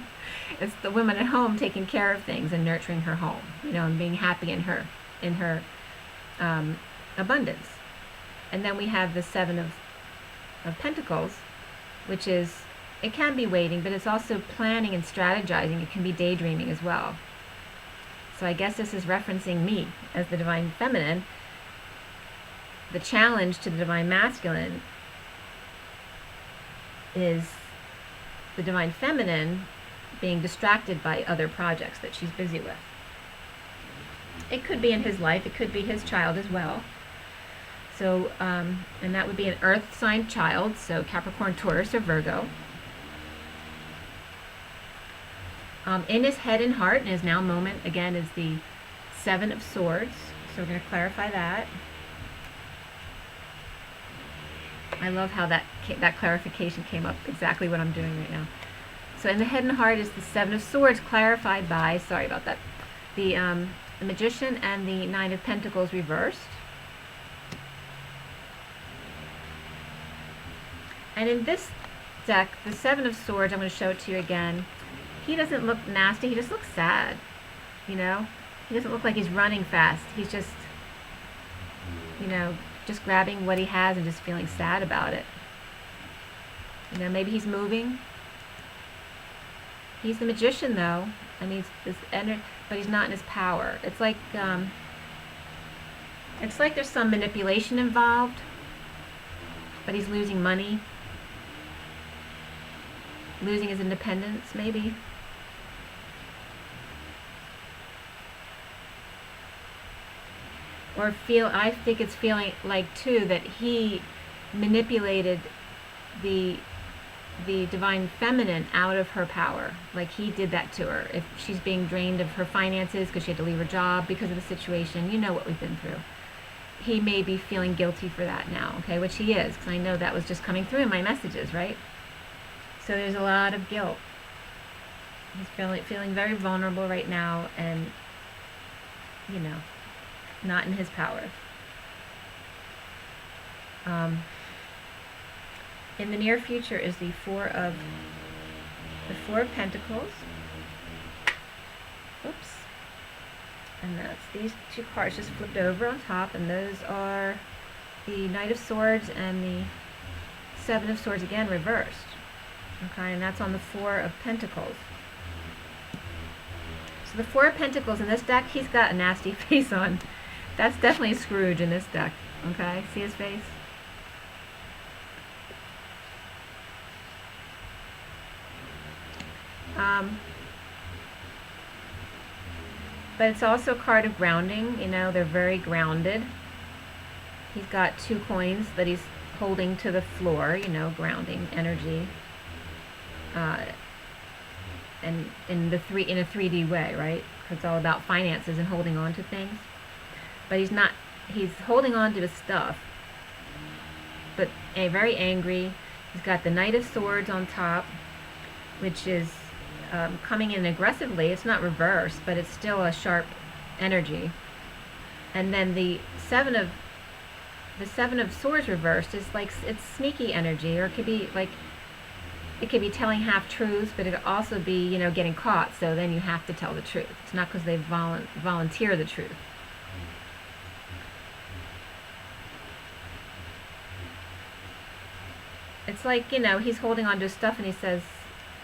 It's the woman at home taking care of things and nurturing her home, and being happy in her abundance. And then we have the Seven of Pentacles, which is, it can be waiting, but it's also planning and strategizing. It can be daydreaming as well. So I guess this is referencing me as the Divine Feminine. The challenge to the Divine Masculine is the Divine Feminine being distracted by other projects that she's busy with. It could be in his life, it could be his child as well. So, and that would be an earth sign child, so Capricorn, Taurus, or Virgo. In his head and heart, and his now moment, again, is the Seven of Swords. So we're going to clarify that. I love how that clarification came up, exactly what I'm doing right now. So in the head and heart is the Seven of Swords, clarified by, sorry about that, the Magician and the Nine of Pentacles reversed. And in this deck, the Seven of Swords, I'm going to show it to you again. He doesn't look nasty, he just looks sad, He doesn't look like he's running fast. He's just, just grabbing what he has and just feeling sad about it. Maybe he's moving. He's the Magician, though, and he's this but he's not in his power. It's like there's some manipulation involved, but he's losing money, losing his independence, maybe. Or I think it's feeling like, too, that he manipulated the Divine Feminine out of her power. Like he did that to her. If she's being drained of her finances because she had to leave her job because of the situation, what we've been through. He may be feeling guilty for that now, okay, which he is, because I know that was just coming through in my messages, right? So there's a lot of guilt. He's feeling very vulnerable right now, and, not in his power. In the near future is the Four of Pentacles. Oops. And that's these two cards just flipped over on top, and those are the Knight of Swords and the Seven of Swords, again reversed. Okay, and that's on the Four of Pentacles. So the Four of Pentacles in this deck, he's got a nasty face on. That's definitely Scrooge in this deck. Okay, see his face? But it's also a card of grounding. They're very grounded. He's got two coins that he's holding to the floor, grounding energy. And in a 3D way, right? It's all about finances and holding on to things. But he's holding on to his stuff, but very angry. He's got the Knight of Swords on top, which is coming in aggressively. It's not reversed, but it's still a sharp energy. And then the Seven of Swords reversed is like, it's sneaky energy, or it could be telling half truths, but it could also be, getting caught, so then you have to tell the truth. It's not because they volunteer the truth. It's like, he's holding on to his stuff, and he says,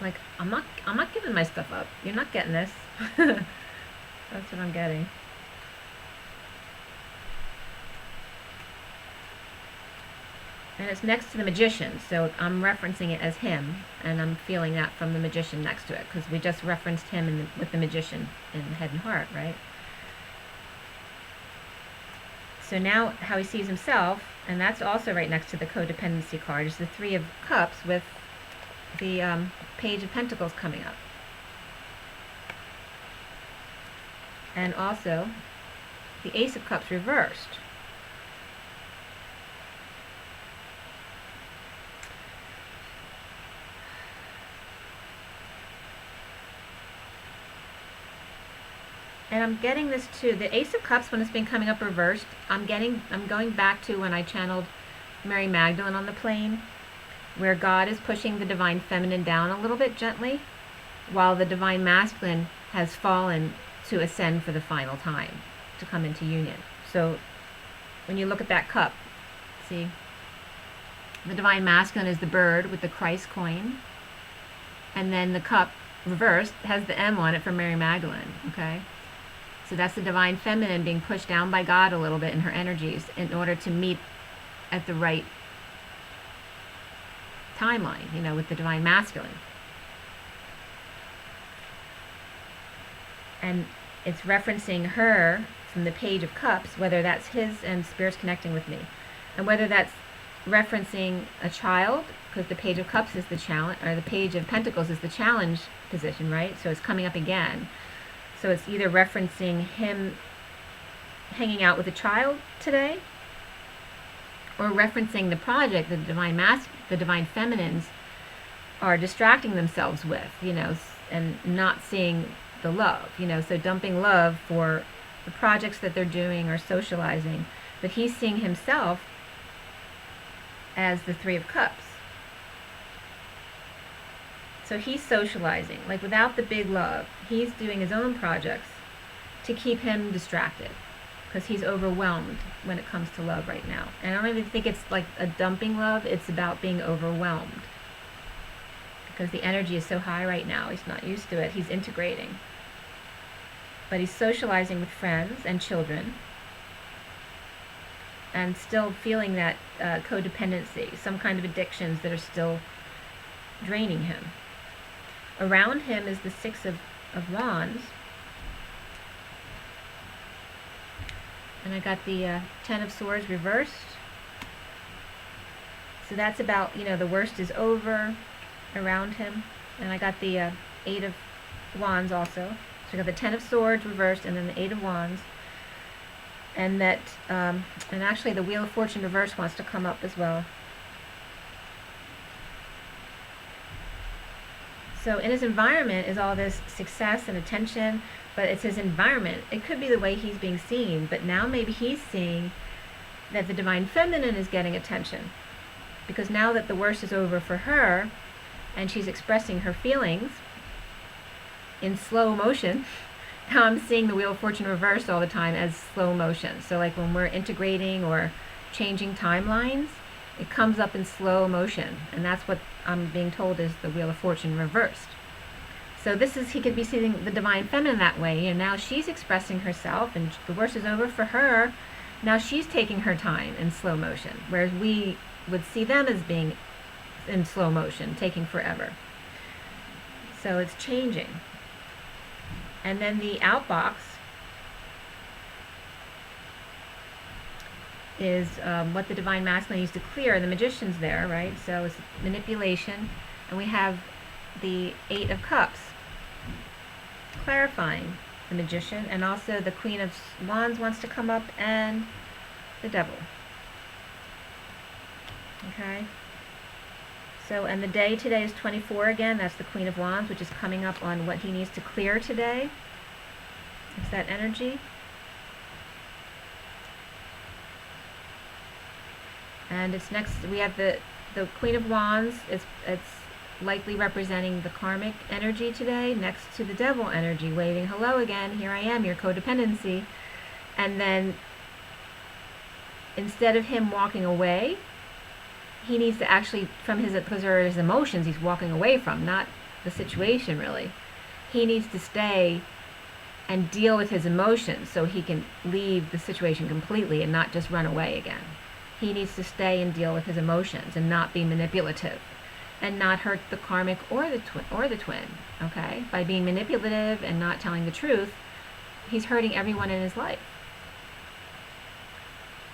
like, I'm not giving my stuff up. You're not getting this. That's what I'm getting. And it's next to the Magician, so I'm referencing it as him, and I'm feeling that from the Magician next to it, because we just referenced him with the Magician in head and heart, right? So now how he sees himself, and that's also right next to the codependency card, is the Three of Cups with the Page of Pentacles coming up. And also the Ace of Cups reversed. And I'm getting this too. The Ace of Cups, when it's been coming up reversed, I'm going back to when I channeled Mary Magdalene on the plane. where God is pushing the Divine Feminine down a little bit gently, while the Divine Masculine has fallen to ascend for the final time, to come into union. So when you look at that cup, see, the Divine Masculine is the bird with the Christ coin, and then the cup reversed has the M on it for Mary Magdalene, okay? So that's the Divine Feminine being pushed down by God a little bit in her energies in order to meet at the right timeline, you know, with the Divine Masculine. And it's referencing her from the Page of Cups, whether that's his and Spirit's connecting with me, and whether that's referencing a child, because the Page of Cups is the challenge, or the Page of Pentacles is the challenge position, right? So it's coming up again. So it's either referencing him hanging out with a child today, or referencing the project that the Divine Feminines are distracting themselves with, you know, and not seeing the love, you know, so dumping love for the projects that they're doing or socializing, but he's seeing himself as the Three of Cups. So he's socializing, like without the big love. He's doing his own projects to keep him distracted, because he's overwhelmed when it comes to love right now. And I don't even think it's like a dumping love, it's about being overwhelmed. Because the energy is so high right now, he's not used to it, he's integrating. But he's socializing with friends and children, and still feeling that codependency, some kind of addictions that are still draining him. Around him is the Six of Wands. And I got the Ten of Swords reversed. So that's about, you know, the worst is over around him. And I got the Eight of Wands also. So I got the Ten of Swords reversed and then the Eight of Wands. And that, and actually the Wheel of Fortune reversed wants to come up as well. So in his environment is all this success and attention, but it's his environment. It could be the way he's being seen, but now maybe he's seeing that the Divine Feminine is getting attention. Because now that the worst is over for her, and she's expressing her feelings in slow motion, now I'm seeing the Wheel of Fortune reversed all the time as slow motion. So like when we're integrating or changing timelines, it comes up in slow motion, and that's what I'm being told is the Wheel of Fortune reversed. So this is, he could be seeing the Divine Feminine that way, and now she's expressing herself, and the worst is over for her. Now she's taking her time in slow motion, whereas we would see them as being in slow motion, taking forever. So it's changing. And then the outbox is what the Divine Masculine needs to clear. The Magician's there, right? So it's manipulation. And we have the Eight of Cups, clarifying the Magician. And also the Queen of Wands wants to come up, and the Devil. Okay? So, and the day today is 24 again. That's the Queen of Wands, which is coming up on what he needs to clear today. It's that energy. And it's next, we have the Queen of Wands. It's likely representing the karmic energy today, next to the Devil energy, waving hello again, here I am, your codependency. And then instead of him walking away, he needs to actually, from his, because there are his emotions he's walking away from, not the situation really. He needs to stay and deal with his emotions so he can leave the situation completely and not just run away again. He needs to stay and deal with his emotions and not be manipulative and not hurt the karmic or the twin, okay? By being manipulative and not telling the truth, he's hurting everyone in his life.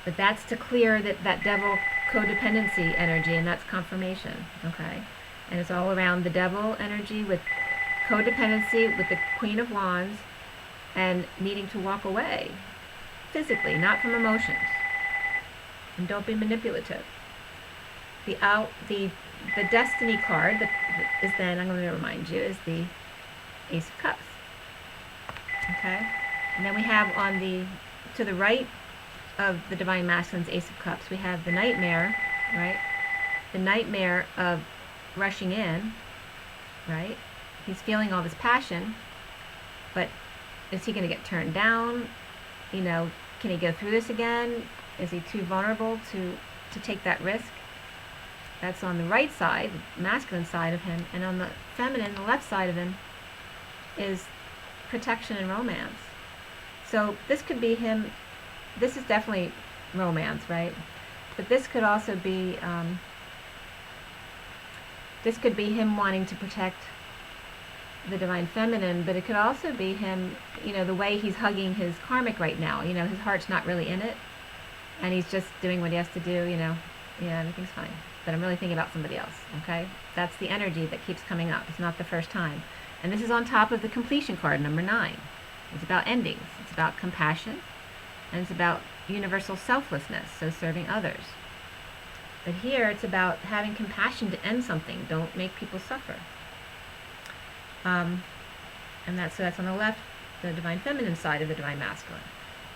But that's to clear that Devil codependency energy, and that's confirmation, okay? And it's all around the Devil energy with codependency with the Queen of Wands and needing to walk away physically, not from emotions. And don't be manipulative. The Destiny card that is then, I'm going to remind you, is the Ace of Cups. Okay? And then we have on to the right of the Divine Masculine's Ace of Cups, we have the Nightmare, right? the nightmare of rushing in, right? He's feeling all this passion, but is he going to get turned down? You know, can he go through this again? Is he too vulnerable to take that risk? That's on the right side, the masculine side of him, and on the feminine, the left side of him, is protection and romance. So this could be him. This is definitely romance, right? But this could also be him wanting to protect the divine feminine, but it could also be him, you know, the way he's hugging his karmic right now. You know, his heart's not really in it, and he's just doing what he has to do, you know. Yeah, everything's fine, but I'm really thinking about somebody else, okay? That's the energy that keeps coming up. It's not the first time. And this is on top of the completion card, number 9. It's about endings. It's about compassion, and it's about universal selflessness, so serving others. But here it's about having compassion to end something. Don't make people suffer. And that's on the left, the divine feminine side of the divine masculine.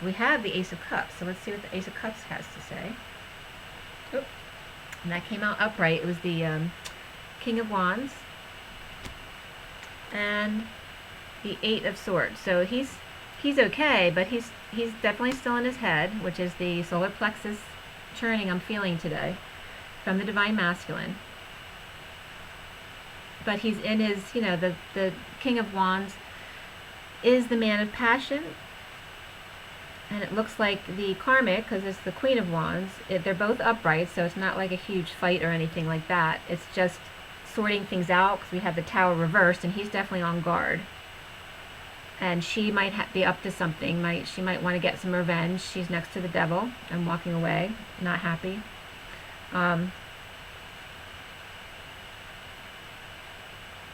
We have the Ace of Cups, so let's see what the Ace of Cups has to say. Oop. And that came out upright. It was the King of Wands and the 8 of Swords. So he's okay, but he's definitely still in his head, which is the solar plexus churning I'm feeling today from the divine masculine. But he's in his, you know, the King of Wands is the man of passion. And it looks like the karmic, because it's the Queen of Wands, they're both upright, so it's not like a huge fight or anything like that. It's just sorting things out, because we have the Tower reversed, and he's definitely on guard. And she might be up to something. She might want to get some revenge. She's next to the devil and walking away, not happy. And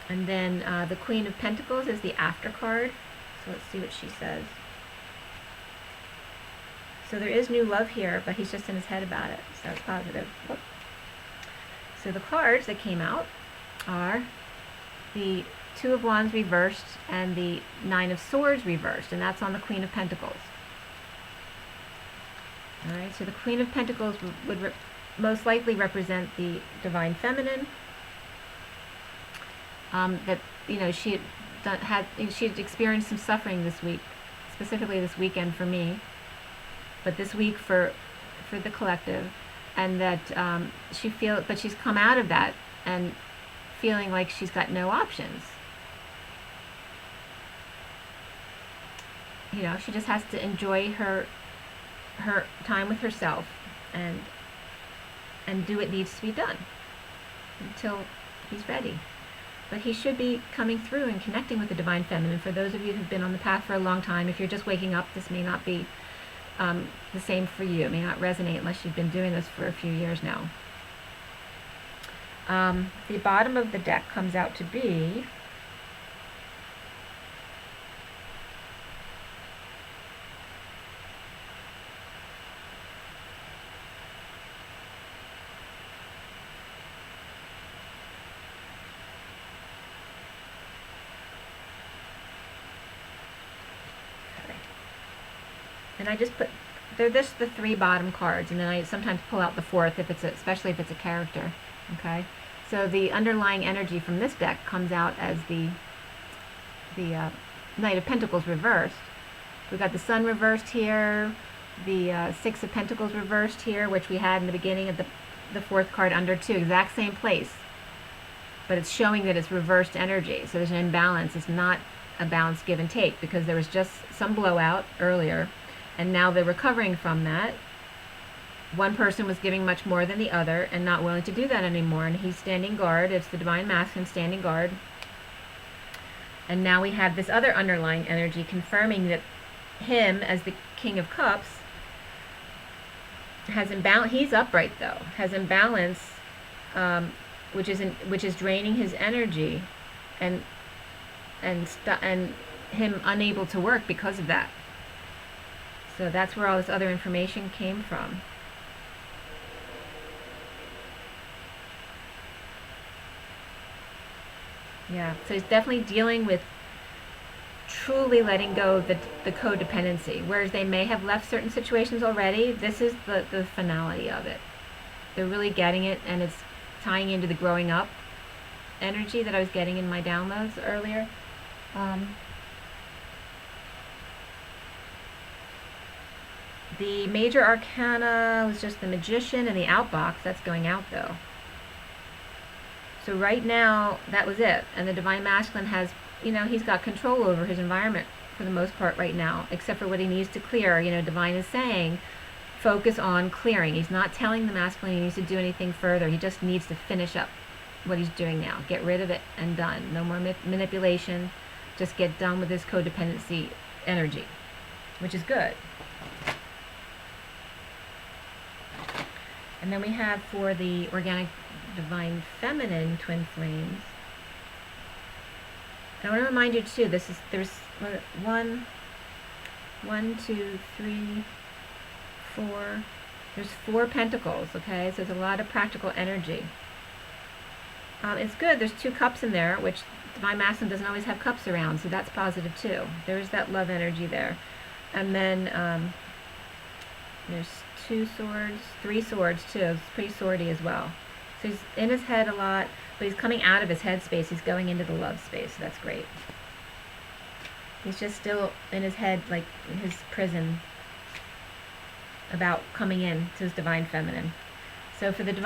then the Queen of Pentacles is the after card. So let's see what she says. So there is new love here, but he's just in his head about it. So that's positive. Whoop. So the cards that came out are the 2 of Wands reversed and the 9 of Swords reversed, and that's on the Queen of Pentacles. All right, so the Queen of Pentacles would most likely represent the divine feminine. That, you know, she'd experienced some suffering this week, specifically this weekend for me, but this week for the collective, and that but she's come out of that and feeling like she's got no options. You know, she just has to enjoy her time with herself and do what needs to be done until he's ready. But he should be coming through and connecting with the divine feminine. For those of you who've been on the path for a long time, if you're just waking up, this may not be the same for you. It may not resonate unless you've been doing this for a few years now. The bottom of the deck comes out to be and I just put, they're the 3 bottom cards, and then I sometimes pull out the 4th, especially if it's a character, okay? So the underlying energy from this deck comes out as the Knight of Pentacles reversed. We've got the Sun reversed here, the 6 of Pentacles reversed here, which we had in the beginning of the 4th card under 2, exact same place. But it's showing that it's reversed energy, so there's an imbalance. It's not a balanced give and take, because there was just some blowout earlier, and now they're recovering from that. One person was giving much more than the other and not willing to do that anymore, and he's standing guard. It's the divine masculine standing guard. And now we have this other underlying energy confirming that him, as the King of Cups, has imbalance. He's upright though, has imbalance, which is draining his energy, and him unable to work because of that. So that's where all this other information came from. Yeah, so he's definitely dealing with truly letting go of the codependency. Whereas they may have left certain situations already, this is the finality of it. They're really getting it, and it's tying into the growing up energy that I was getting in my downloads earlier. The major arcana was just the Magician and the Outbox. That's going out, though. So right now, that was it. And the Divine Masculine has, he's got control over his environment for the most part right now, except for what he needs to clear. Divine is saying, focus on clearing. He's not telling the Masculine he needs to do anything further. He just needs to finish up what he's doing now. Get rid of it and done. No more manipulation. Just get done with this codependency energy, which is good. And then we have for the organic divine feminine twin flames. And I want to remind you too, there's 1, 2, 3, 4. There's 4 pentacles, okay? So there's a lot of practical energy. It's good. There's 2 cups in there, which Divine Masculine doesn't always have cups around, so that's positive too. There's that love energy there. And then there's 2 swords, 3 swords too. It's pretty swordy as well. So he's in his head a lot, but he's coming out of his head space. He's going into the love space. So that's great. He's just still in his head, like in his prison, about coming in to his divine feminine. So for this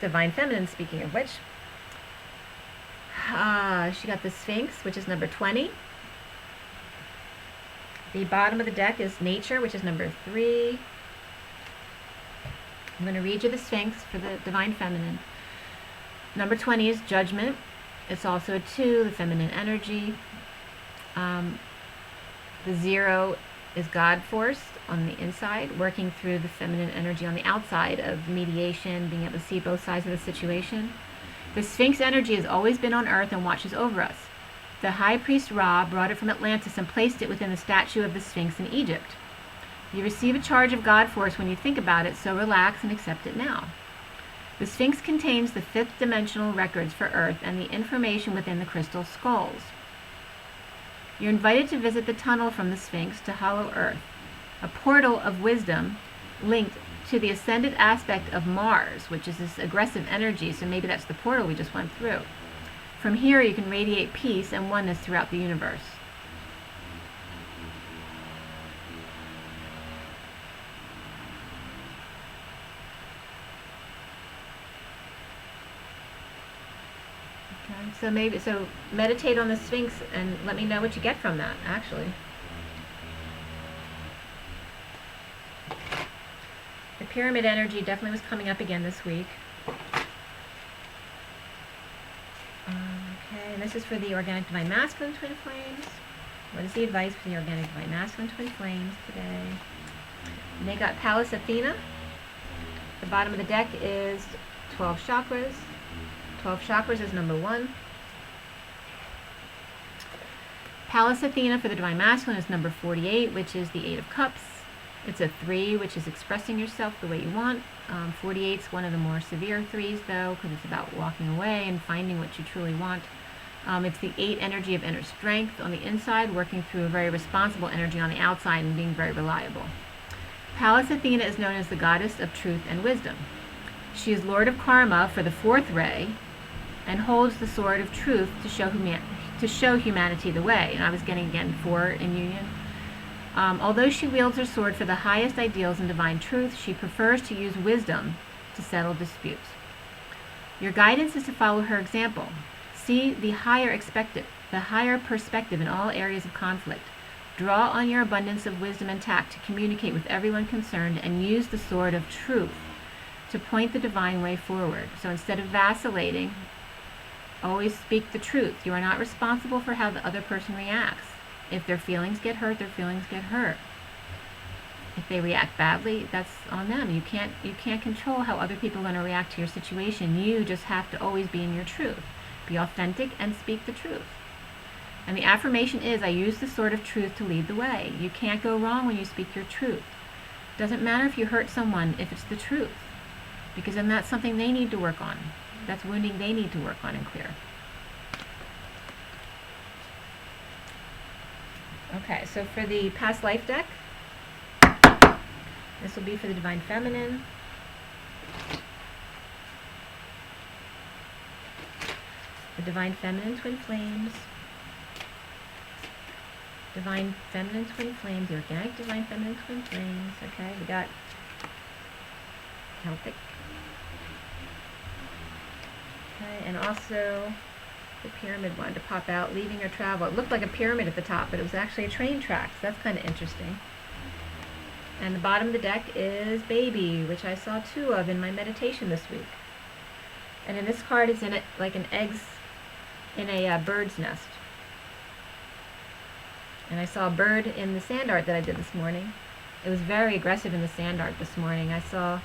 divine feminine, speaking of which, she got the Sphinx, which is number 20. The bottom of the deck is Nature, which is number 3. I'm going to read you the Sphinx for the divine feminine. Number 20 is Judgment. It's also a 2, the feminine energy. The 0 is God Force on the inside, working through the feminine energy on the outside of mediation, being able to see both sides of the situation. The Sphinx energy has always been on Earth and watches over us. The High Priest Ra brought it from Atlantis and placed it within the statue of the Sphinx in Egypt. You receive a charge of God Force when you think about it, so relax and accept it now. The Sphinx contains the 5th dimensional records for Earth and the information within the crystal skulls. You're invited to visit the tunnel from the Sphinx to Hollow Earth, a portal of wisdom linked to the ascended aspect of Mars, which is this aggressive energy, so maybe that's the portal we just went through. From here, you can radiate peace and oneness throughout the universe. So meditate on the Sphinx and let me know what you get from that, actually. The pyramid energy definitely was coming up again this week. Okay, and this is for the organic divine masculine twin flames. What is the advice for the organic divine masculine twin flames today? And they got Pallas Athena. The bottom of the deck is 12 chakras. 12 chakras is number 1. Pallas Athena for the Divine Masculine is number 48, which is the 8 of Cups. It's a 3, which is expressing yourself the way you want. 48 is one of the more severe 3s, though, because it's about walking away and finding what you truly want. It's the 8 energy of inner strength on the inside, working through a very responsible energy on the outside and being very reliable. Pallas Athena is known as the goddess of truth and wisdom. She is Lord of Karma for the 4th ray and holds the sword of truth to show humanity the way. And I was getting, again, 4 in union. Although she wields her sword for the highest ideals and divine truth, she prefers to use wisdom to settle disputes. Your guidance is to follow her example. See the higher perspective in all areas of conflict. Draw on your abundance of wisdom and tact to communicate with everyone concerned and use the sword of truth to point the divine way forward. So instead of vacillating, always speak the truth. You are not responsible for how the other person reacts. If their feelings get hurt, their feelings get hurt. If they react badly, that's on them. You can't control how other people are going to react to your situation. You just have to always be in your truth. Be authentic and speak the truth. And the affirmation is, I use the sword of truth to lead the way. You can't go wrong when you speak your truth. Doesn't matter if you hurt someone if it's the truth, because then that's something they need to work on. That's wounding they need to work on and clear. Okay, so for the past life deck, this will be for the Divine Feminine. the Divine Feminine Twin Flames, Divine Feminine Twin Flames, the Organic Divine Feminine Twin Flames. Okay, we got Celtic. Okay, and also the pyramid one to pop out, leaving or travel. It looked like a pyramid at the top, but it was actually a train track, so that's kind of interesting. And the bottom of the deck is Baby, which I saw 2 of in my meditation this week. And in this card, it's in it like an eggs in a bird's nest. And I saw a bird in the sand art that I did this morning. It was very aggressive in the sand art this morning. I saw,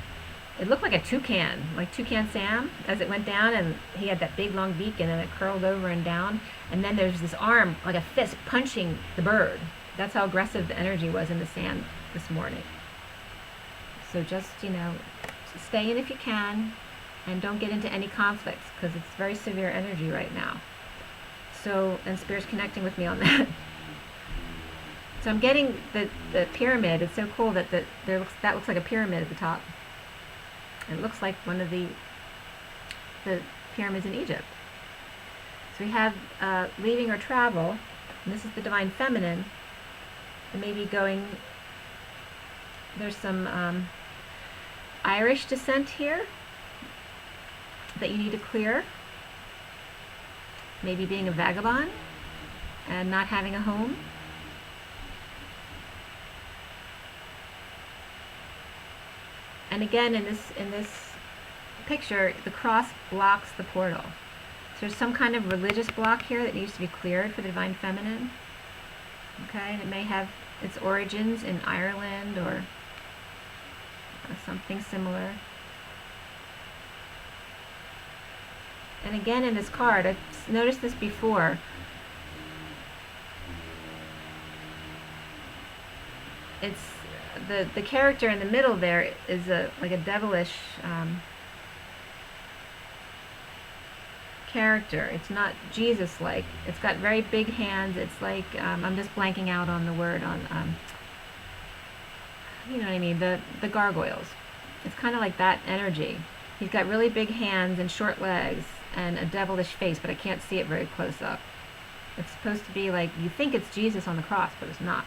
it looked like a toucan, like Toucan Sam, as it went down, and he had that big long beak, and then it curled over and down. And then there's this arm, like a fist, punching the bird. That's how aggressive the energy was in the sand this morning. So just, you know, stay in if you can, and don't get into any conflicts, because it's very severe energy right now. So, and Spirit's connecting with me on that. So I'm getting the pyramid. It's so cool that that looks like a pyramid at the top. It looks like one of the pyramids in Egypt. So we have leaving or travel, and this is the Divine Feminine. And maybe going, there's some Irish descent here that you need to clear. Maybe being a vagabond and not having a home. And again, in this picture, the cross blocks the portal. So there's some kind of religious block here that needs to be cleared for the Divine Feminine. Okay, and it may have its origins in Ireland or something similar. And again, in this card, I've noticed this before. It's the character in the middle there is like a devilish character. It's not Jesus-like. It's got very big hands. It's like I'm just blanking out on the word on you know what I mean, the gargoyles. It's kind of like that energy. He's got really big hands and short legs and a devilish face, but I can't see it very close up. It's supposed to be like, you think it's Jesus on the cross, but it's not.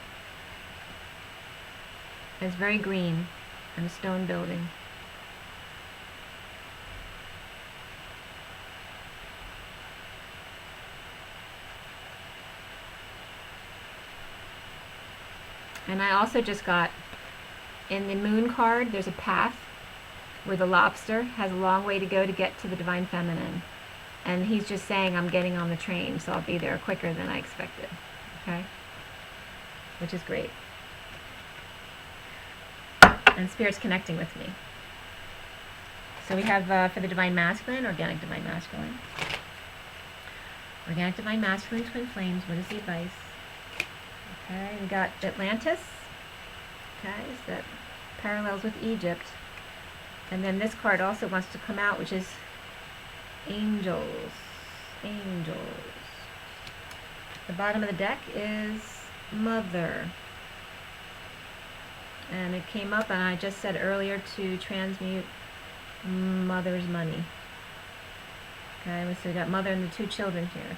And it's very green, and a stone building. And I also just got, in the moon card, there's a path where the lobster has a long way to go to get to the Divine Feminine. And he's just saying, I'm getting on the train, so I'll be there quicker than I expected. Okay? Which is great. And Spirit's connecting with me. So we have, for the Divine Masculine, Organic Divine Masculine. Organic Divine Masculine, Twin Flames, what is the advice? Okay, we got Atlantis. Okay, so that parallels with Egypt. And then this card also wants to come out, which is Angels. Angels. The bottom of the deck is Mother. And it came up, and I just said earlier to transmute Mother's money. Okay, so we got Mother and the 2 children here.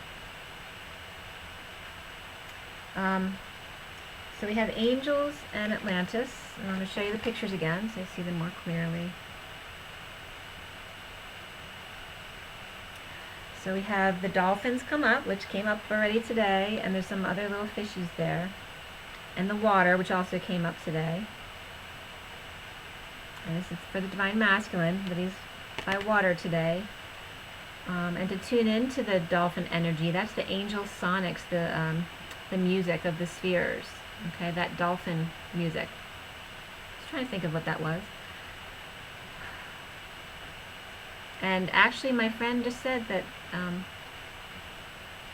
So we have Angels and Atlantis. And I'm going to show you the pictures again so you see them more clearly. So we have the dolphins come up, which came up already today, and there's some other little fishies there. And the water, which also came up today. And this is for the Divine Masculine, but he's by water today. And to tune into the dolphin energy, that's the angel sonics, the music of the spheres. Okay, that dolphin music. Just trying to think of what that was. And actually, my friend just said that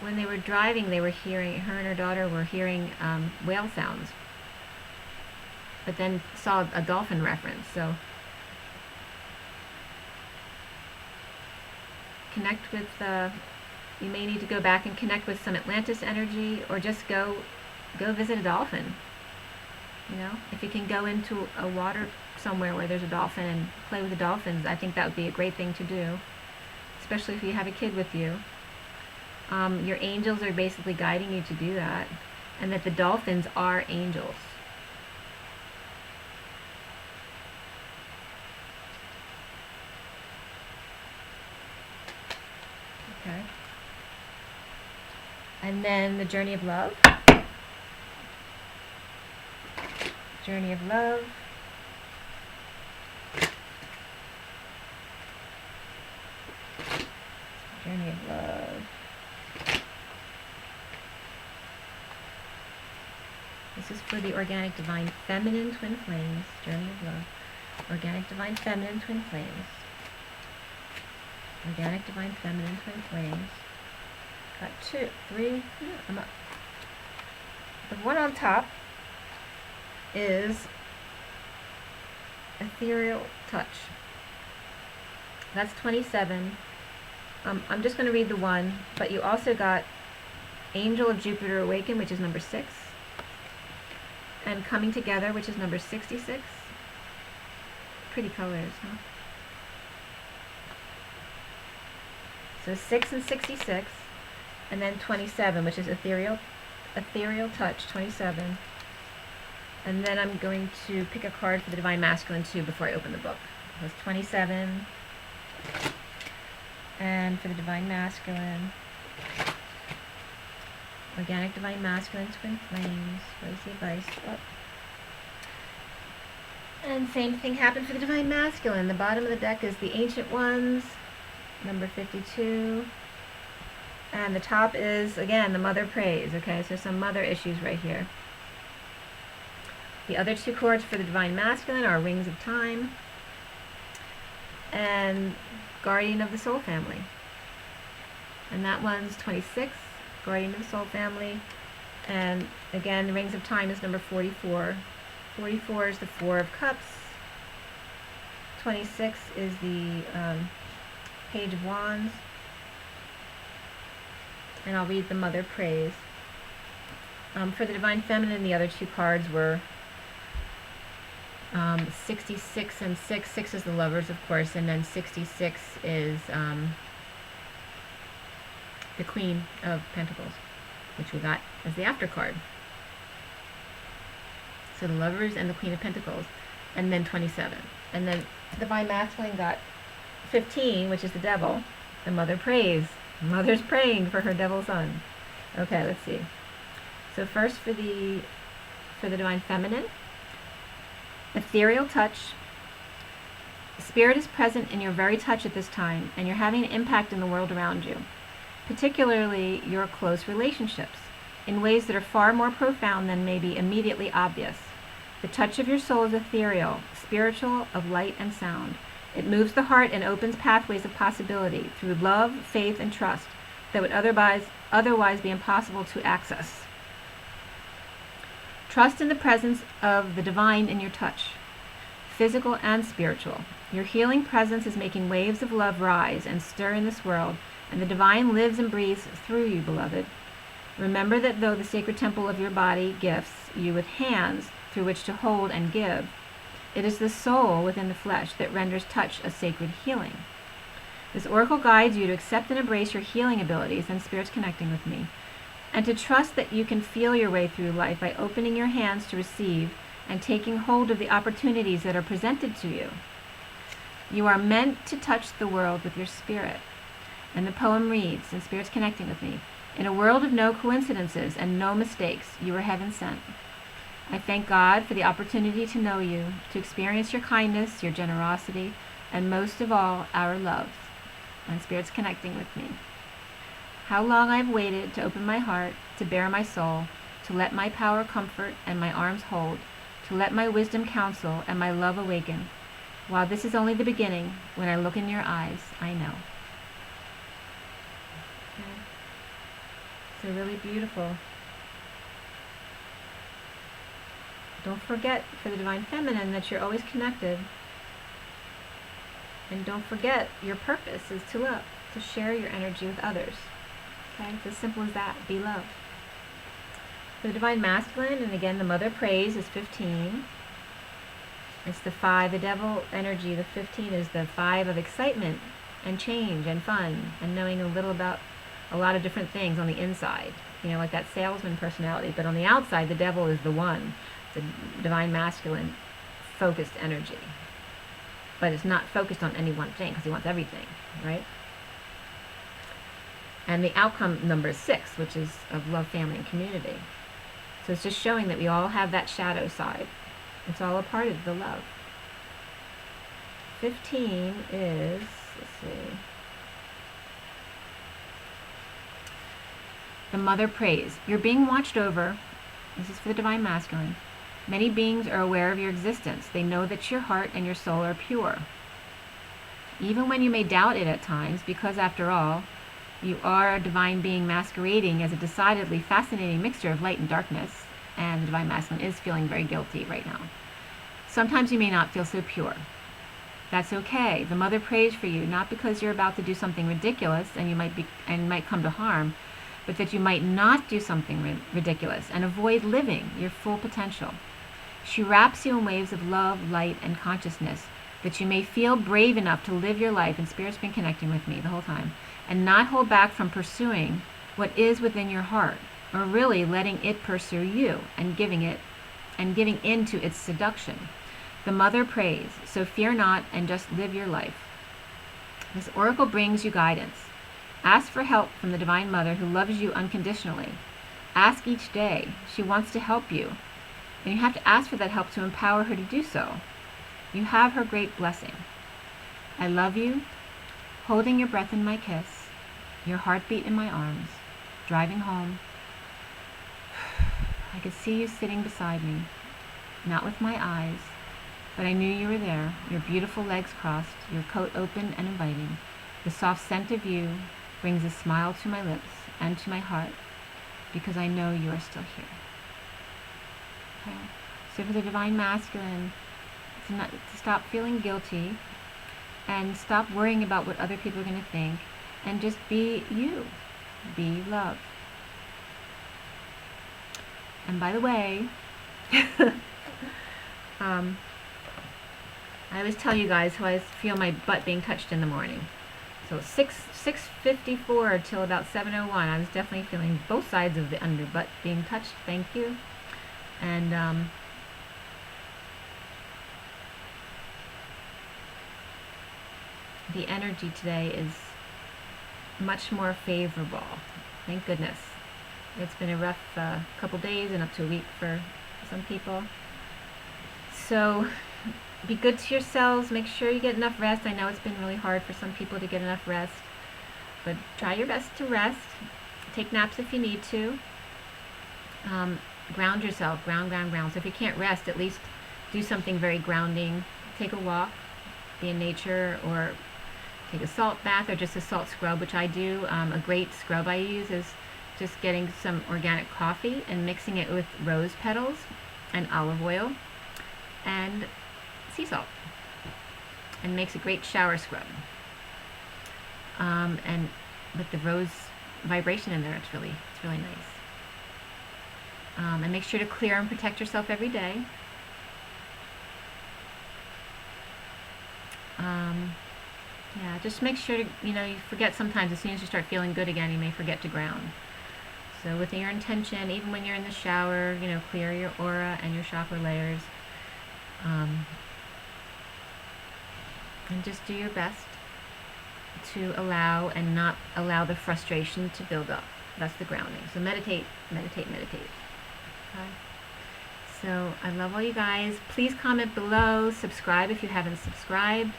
when they were driving, they were hearing, her and her daughter were hearing whale sounds. But then saw a dolphin reference. So connect with, you may need to go back and connect with some Atlantis energy, or just go visit a dolphin. You know, if you can go into a water somewhere where there's a dolphin and play with the dolphins, I think that would be a great thing to do, especially if you have a kid with you. Your angels are basically guiding you to do that, and that the dolphins are angels. Okay. And then the journey of love. Journey of love. Journey of love. This is for the organic divine feminine twin flames. Journey of love. Organic divine feminine twin flames. Organic divine feminine twin flames. Got 2, 3. Yeah, I'm up. The one on top is ethereal touch. That's 27. I'm just going to read the one, but you also got Angel of Jupiter Awaken, which is number 6, and Coming Together, which is number 66. Pretty colors, huh? So 6 and 66, and then 27, which is ethereal touch, 27. And then I'm going to pick a card for the Divine Masculine too before I open the book. It was 27. And for the Divine Masculine, Organic Divine Masculine Twin Flames. What is the advice? Oh. And same thing happened for the Divine Masculine. The bottom of the deck is the Ancient Ones, number 52. And the top is, again, the Mother Prays. Okay, so some mother issues right here. The other 2 cards for the Divine Masculine are Rings of Time and Guardian of the Soul Family. And that one's 26, Guardian of the Soul Family. And again, the Rings of Time is number 44. 44 is the 4 of Cups. 26 is the Page of Wands. And I'll read the Mother Prays. For the Divine Feminine, the other 2 cards were 66 and 6. 6 is the Lovers, of course, and then 66 is the Queen of Pentacles, which we got as the after card. So the Lovers and the Queen of Pentacles, and then 27. And then the Divine Masculine got 15, which is the Devil. The Mother Prays. Mother's praying for her devil son. Okay, let's see. So first for the Divine Feminine, ethereal touch. Spirit is present in your very touch at this time, and you're having an impact in the world around you, particularly your close relationships, in ways that are far more profound than may be immediately obvious. The touch of your soul is ethereal, spiritual, of light and sound. It moves the heart and opens pathways of possibility through love, faith, and trust that would otherwise be impossible to access. Trust in the presence of the divine in your touch, physical and spiritual. Your healing presence is making waves of love rise and stir in this world, and the divine lives and breathes through you, beloved. Remember that though the sacred temple of your body gifts you with hands through which to hold and give, it is the soul within the flesh that renders touch a sacred healing. This oracle guides you to accept and embrace your healing abilities and Spirit's connecting with me, and to trust that you can feel your way through life by opening your hands to receive and taking hold of the opportunities that are presented to you. You are meant to touch the world with your spirit. And the poem reads, and Spirit's connecting with me, in a world of no coincidences and no mistakes, you are heaven sent. I thank God for the opportunity to know you, to experience your kindness, your generosity, and most of all, our love. And Spirit's connecting with me. How long I have waited to open my heart, to bare my soul, to let my power comfort and my arms hold, to let my wisdom counsel and my love awaken. While this is only the beginning, when I look in your eyes, I know. Okay. So really beautiful. Don't forget for the Divine Feminine that you're always connected. And don't forget your purpose is to love, to share your energy with others. Okay, it's as simple as that. Be love. For the Divine Masculine, and again, the Mother Prays is 15. It's the 5, the Devil energy. The 15 is the 5 of excitement and change and fun and knowing a little about a lot of different things on the inside, like that salesman personality. But on the outside, the devil is the one, the divine masculine, focused energy. But it's not focused on any one thing because he wants everything, right? And the outcome number is 6, which is of love, family, and community. So it's just showing that we all have that shadow side. It's all a part of the love. 15 is, let's see, the mother prays. You're being watched over. This is for the divine masculine. Many beings are aware of your existence. They know that your heart and your soul are pure. Even when you may doubt it at times, because after all, you are a divine being masquerading as a decidedly fascinating mixture of light and darkness, and the divine masculine is feeling very guilty right now. Sometimes you may not feel so pure. That's okay. The mother prays for you, not because you're about to do something ridiculous and you might come to harm, but that you might not do something ridiculous and avoid living your full potential. She wraps you in waves of love, light, and consciousness, that you may feel brave enough to live your life, and Spirit's been connecting with me the whole time, and not hold back from pursuing what is within your heart, or really letting it pursue you and giving in to its seduction. The mother prays, so fear not and just live your life. This oracle brings you guidance. Ask for help from the Divine Mother who loves you unconditionally. Ask each day. She wants to help you. And you have to ask for that help to empower her to do so. You have her great blessing. I love you, holding your breath in my kiss, your heartbeat in my arms, driving home. I could see you sitting beside me, not with my eyes, but I knew you were there, your beautiful legs crossed, your coat open and inviting. The soft scent of you brings a smile to my lips and to my heart, because I know you are still here. Okay. So for the divine masculine, to stop feeling guilty and stop worrying about what other people are going to think, and just be you. Be love. And by the way, I always tell you guys how I feel my butt being touched in the morning. So 6:54 till about 7:01, I was definitely feeling both sides of the under butt being touched. Thank you. And the energy today is much more favorable. Thank goodness. It's been a rough couple days and up to a week for some people. So be good to yourselves. Make sure you get enough rest. I know it's been really hard for some people to get enough rest, but try your best to rest. Take naps if you need to. Ground yourself. Ground. So if you can't rest, at least do something very grounding. Take a walk, be in nature, or take a salt bath or just a salt scrub, which I do. A great scrub I use is just getting some organic coffee and mixing it with rose petals and olive oil and sea salt, and makes a great shower scrub. And with the rose vibration in there, it's really nice. And make sure to clear and protect yourself every day. Yeah, just make sure to, you forget sometimes. As soon as you start feeling good again, you may forget to ground. So with your intention, even when you're in the shower, clear your aura and your chakra layers. And just do your best to allow and not allow the frustration to build up. That's the grounding. So meditate. Okay. So I love all you guys. Please comment below. Subscribe if you haven't subscribed.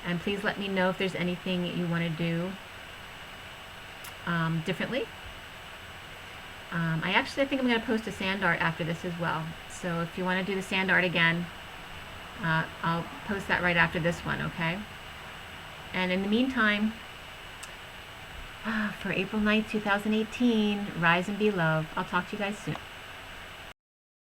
And please let me know if there's anything you want to do differently. I think I'm going to post a sand art after this as well. So if you want to do the sand art again, I'll post that right after this one, okay? And in the meantime, for April 9th, 2018, rise and be love. I'll talk to you guys soon.